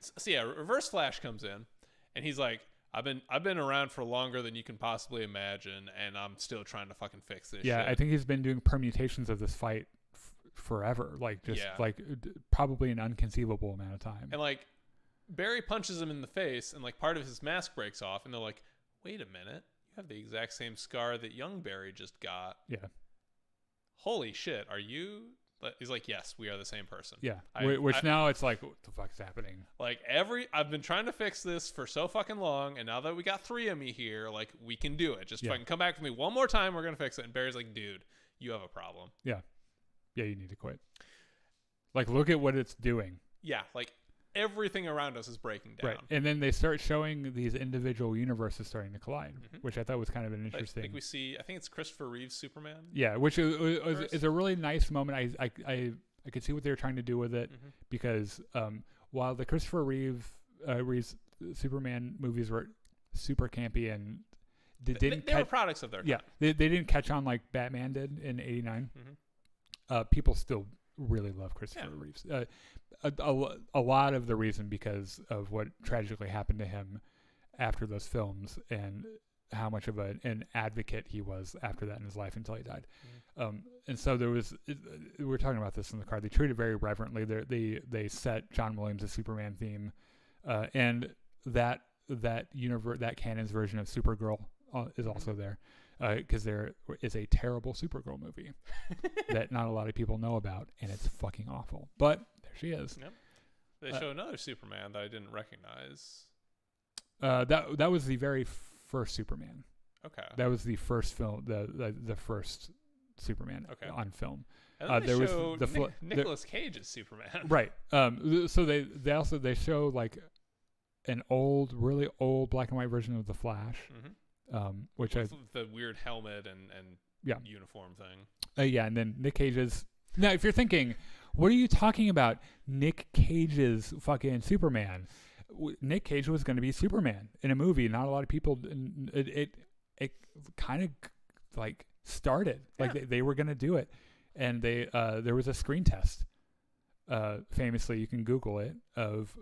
so yeah, Reverse Flash comes in, and he's like, I've been around for longer than you can possibly imagine, and I'm still trying to fucking fix this shit. I think he's been doing permutations of this fight forever. Like, just like probably an unconceivable amount of time. And like, Barry punches him in the face, and like part of his mask breaks off, and they're like, "Wait a minute, you have the exact same scar that young Barry just got." Yeah. Holy shit, are you? He's like, "Yes, we are the same person." Yeah. Which now it's like, what the fuck is happening? Like I've been trying to fix this for so fucking long, and now that we got 3 of me here, like we can do it. Just fucking come back to me one more time, we're gonna fix it. And Barry's like, "Dude, you have a problem." Yeah. Yeah, you need to quit. Like, look at what it's doing. Yeah, like everything around us is breaking down. Right. And then they start showing these individual universes starting to collide, which I thought was kind of an interesting. I think it's Christopher Reeve's Superman. Yeah, which is a really nice moment. I could see what they were trying to do with it because while the Christopher Reeve's Superman movies were super campy and they were products of their time. Yeah, they didn't catch on like Batman did in '89. People still really love Christopher Reeves. A lot of the reason because of what tragically happened to him after those films and how much of an advocate he was after that in his life until he died. And so there was, we were talking about this in the car. They treated it very reverently. They set John Williams' Superman theme, and that canon's version of Supergirl is also there. Because there is a terrible Supergirl movie that not a lot of people know about, and it's fucking awful. But there she is. Yep. They show another Superman that I didn't recognize. That was the very first Superman. Okay. That was the first film, the first Superman on film. And then they show Nicolas Cage's Superman. Right. So they show like an really old black and white version of the Flash. Which with the weird helmet and uniform thing. And then Nick Cage's. Now, if you're thinking, what are you talking about? Nick Cage's fucking Superman. Nick Cage was going to be Superman in a movie. Not a lot of people. It kind of like started like they were going to do it, and there was a screen test. Famously, you can Google it of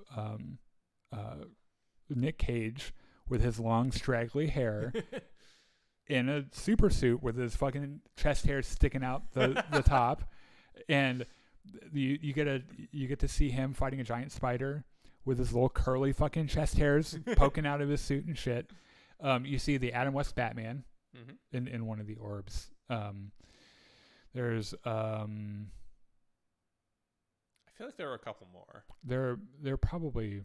Nick Cage with his long straggly hair in a super suit with his fucking chest hair sticking out the top, and you get to see him fighting a giant spider with his little curly fucking chest hairs poking out of his suit and shit. You see the Adam West Batman in one of the orbs. There's I feel like there are a couple more. There probably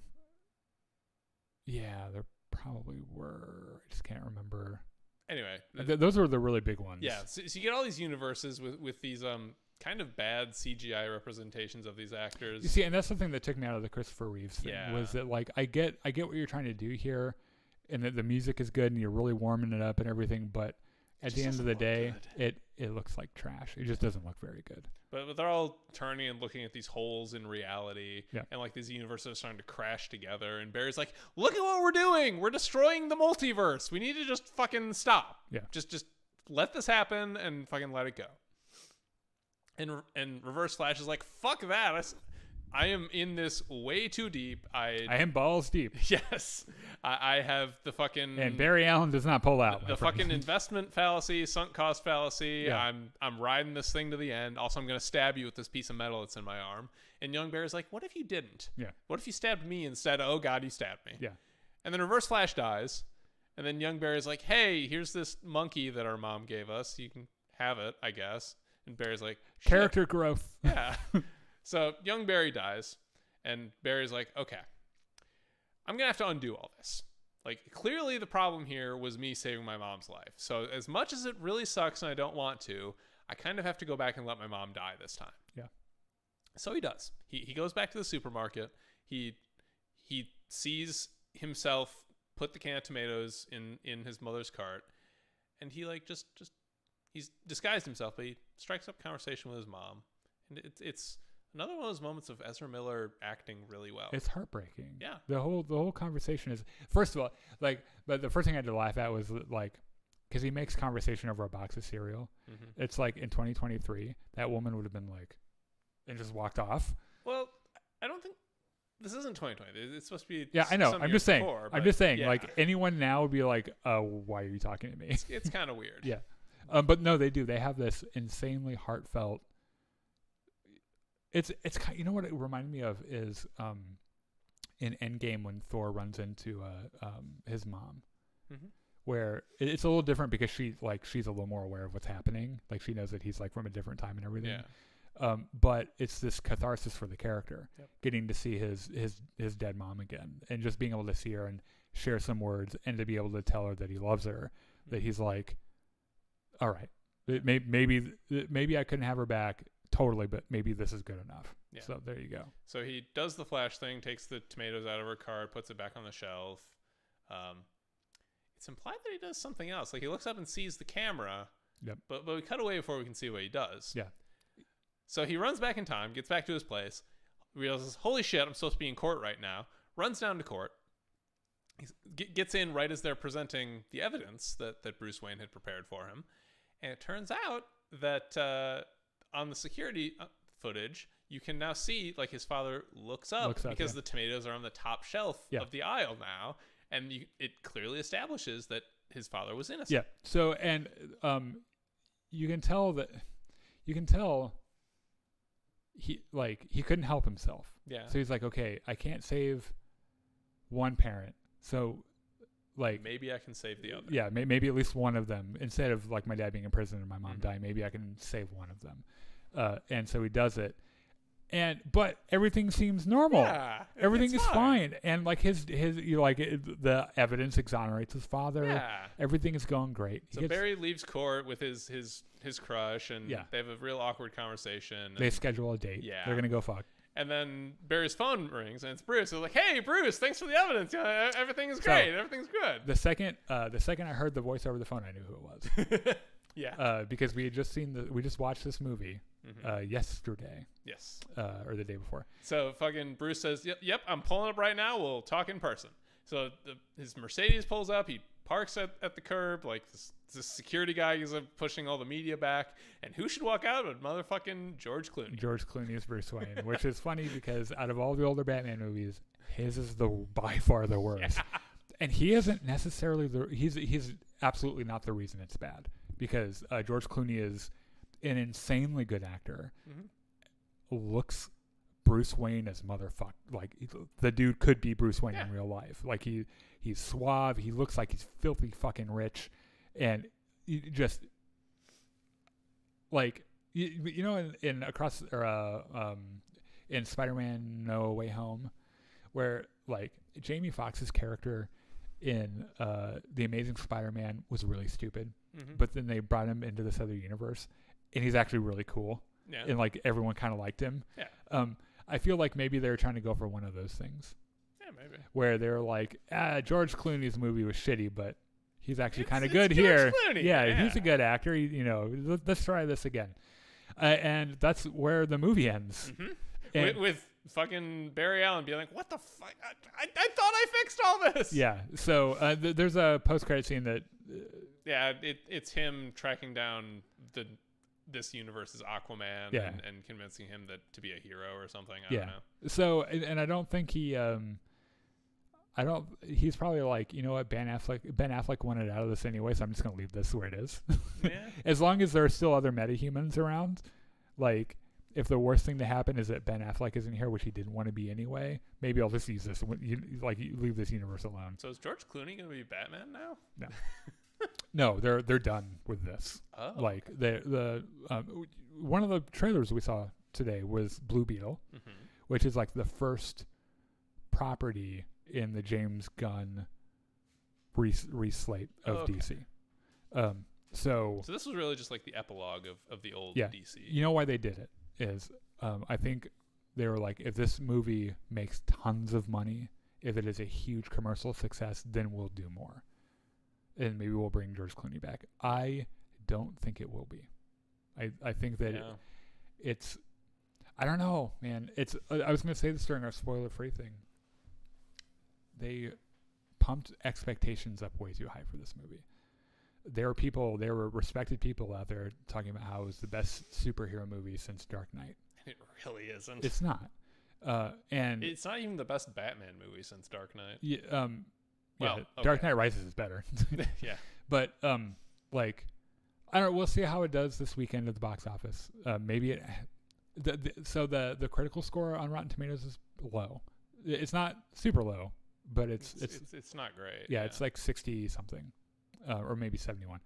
there probably were. I just can't remember. Anyway, those were the really big ones. yeah. So you get all these universes with these kind of bad CGI representations of these actors. You see, and that's something that took me out of the Christopher Reeves thing. Yeah. Was that like I get what you're trying to do here, and that the music is good and you're really warming it up and everything, but at the end of the day, it looks like trash. It just doesn't look very good. But they're all turning and looking at these holes in reality, yeah. and like these universes are starting to crash together. And Barry's like, "Look at what we're doing! We're destroying the multiverse. We need to just fucking stop. Yeah, just let this happen and fucking let it go." And Reverse Flash is like, "Fuck that! I am in this way too deep. I am balls deep. Yes, I have the fucking and Barry Allen does not pull out the fucking investment fallacy, sunk cost fallacy. Yeah. I'm riding this thing to the end. Also, I'm gonna stab you with this piece of metal that's in my arm." And young Barry's like, "What if you didn't? Yeah. What if you stabbed me instead? Oh God, you stabbed me." Yeah. And then Reverse Flash dies, and then young Barry's like, "Hey, here's this monkey that our mom gave us. You can have it, I guess." And Barry's like, "Shit." Character growth. Yeah. So young Barry dies, and Barry's like, "Okay, I'm gonna have to undo all this. Like, clearly the problem here was me saving my mom's life. So as much as it really sucks and I don't want to, I kind of have to go back and let my mom die this time." Yeah. So he does. He goes back to the supermarket. He sees himself put the can of tomatoes in his mother's cart, and he like just he's disguised himself, but he strikes up conversation with his mom, and it's another one of those moments of Ezra Miller acting really well. It's heartbreaking. Yeah. The whole conversation is, first of all, like, but the first thing I had to laugh at was like, because he makes conversation over a box of cereal. Mm-hmm. It's like in 2023, that woman would have been like, and just walked off. Well, I don't think this isn't 2020. It's supposed to be. Yeah, I know. I'm just saying. Before, I'm just saying. yeah. Like anyone now would be like, why are you talking to me? It's kind of weird. Yeah. But no, they do. They have this insanely heartfelt. It's you know what it reminded me of is in Endgame when Thor runs into his mom, mm-hmm. where it's a little different because she's a little more aware of what's happening. Like she knows that he's like from a different time and everything. Yeah. But it's this catharsis for the character, yep. getting to see his dead mom again, and just being able to see her and share some words, and to be able to tell her that he loves her, mm-hmm. that he's like, all right, maybe I couldn't have her back totally, but maybe this is good enough. Yeah. So there you go. So he does the Flash thing, takes the tomatoes out of her cart, puts it back on the shelf. It's implied that he does something else. Like he looks up and sees the camera. Yep. But we cut away before we can see what he does. Yeah. So he runs back in time, gets back to his place, realizes, holy shit, I'm supposed to be in court right now. Runs down to court. He gets in right as they're presenting the evidence that Bruce Wayne had prepared for him. And it turns out that on the security footage, you can now see like his father looks up because the tomatoes are on the top shelf of the aisle now. And it clearly establishes that his father was innocent. Yeah. So, and you can tell he couldn't help himself. Yeah. So he's like, okay, I can't save one parent. So like maybe I can save the other. Yeah, maybe at least one of them, instead of like my dad being in prison and my mom dying, maybe I can save one of them. And so he does it. But everything seems normal. Yeah, everything is fine. And like the evidence exonerates his father. Yeah. Everything is going great. So Barry leaves court with his crush, and they have a real awkward conversation. They schedule a date. Yeah. They're gonna go fuck. And then Barry's phone rings, and it's Bruce. They're like, "Hey, Bruce, thanks for the evidence. Everything is great. Everything's good." The second I heard the voice over the phone, I knew who it was. Yeah. Because we had just we just watched this movie yesterday. Yes. Or the day before. So fucking Bruce says, "Yep, I'm pulling up right now. We'll talk in person." So his Mercedes pulls up. He parks at the curb. Like this security guy is pushing all the media back. And who should walk out but motherfucking George Clooney? George Clooney is Bruce Wayne, which is funny because out of all the older Batman movies, his is by far the worst. Yeah. And he isn't necessarily he's absolutely not the reason it's bad, because George Clooney is an insanely good actor. Mm-hmm. Looks Bruce Wayne as motherfucker. Like the dude could be Bruce Wayne in real life. Like he's suave. He looks like he's filthy fucking rich, and just like you know in Spider-Man No Way Home, where like Jamie Foxx's character in The Amazing Spider-Man was really stupid, Mm-hmm. but then they brought him into this other universe, and he's actually really cool, Yeah. and like everyone kind of liked him. Yeah. I feel like maybe they're trying to go for one of those things Yeah, maybe. where they're like, George Clooney's movie was shitty, but he's actually kind of It's good George here. Clooney, Yeah, he's a good actor. Let's try this again. And that's where the movie ends. Mm-hmm. And- With fucking Barry Allen being like, what the fuck? I thought I fixed all this. Yeah. So there's a post-credit scene that. Yeah, it's him tracking down this universe's Aquaman Yeah. and convincing him to be a hero or something. I Yeah. don't know. So and I don't think he. He's probably like, you know what, Ben Affleck wanted out of this anyway, so I'm just gonna leave this where it is. Yeah. As long as there are still other metahumans around, like if the worst thing to happen is that Ben Affleck isn't here, which he didn't want to be anyway, maybe I'll just use this. You leave this universe alone. So is George Clooney going to be Batman now? No, they're done with this. Oh. Like the one of the trailers we saw today was Blue Beetle, Mm-hmm. which is like the first property in the James Gunn re-slate of okay. DC. So this was really just like the epilogue of the old Yeah. DC. you know why they did it is I think they were like, if this movie makes tons of money, if it is a huge commercial success, then we'll do more. And maybe we'll bring George Clooney back. I don't think it will be. I think that Yeah. it's, I don't know, man. It's, I was going to say this during our spoiler-free thing. They pumped expectations up way too high for this movie. There were respected people out there talking about how it was the best superhero movie since Dark Knight. It really isn't. It's not. And It's not even the best Batman movie since Dark Knight. yeah, Well, Dark okay. Knight Rises is better. Yeah. But like, I don't know. We'll see how it does this weekend at the box office. Maybe it. So the critical score on Rotten Tomatoes is low. It's not super low, but it's not great. yeah, it's like 60 something, or maybe 71.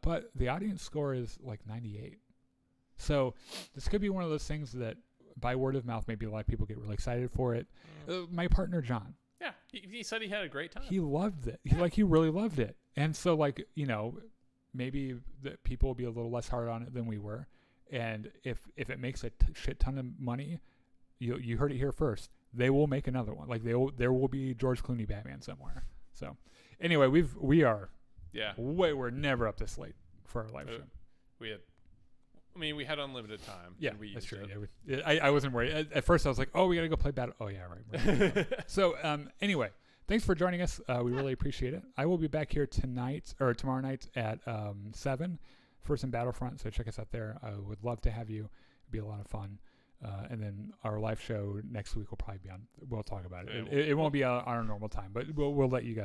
But the audience score is like 98. So this could be one of those things that by word of mouth, maybe a lot of people get really excited for it. My partner John. Yeah, he said he had a great time. He loved it. He really loved it. And so like, maybe that people will be a little less hard on it than we were. And if it makes a shit ton of money, you heard it here first. They will make another one. Like there will be George Clooney Batman somewhere. So anyway, we're never up this late for our live show. We had unlimited time. Yeah, and we that's used true. it. I wasn't worried. At first I was like, oh, we got to go play battle. Oh yeah, right. So anyway, thanks for joining us. We really appreciate it. I will be back here tomorrow night at 7 for some Battlefront. So check us out there. I would love to have you. It'd be a lot of fun. And then our live show next week will probably be on. We'll talk about it. It won't be on our normal time, but we'll let you guys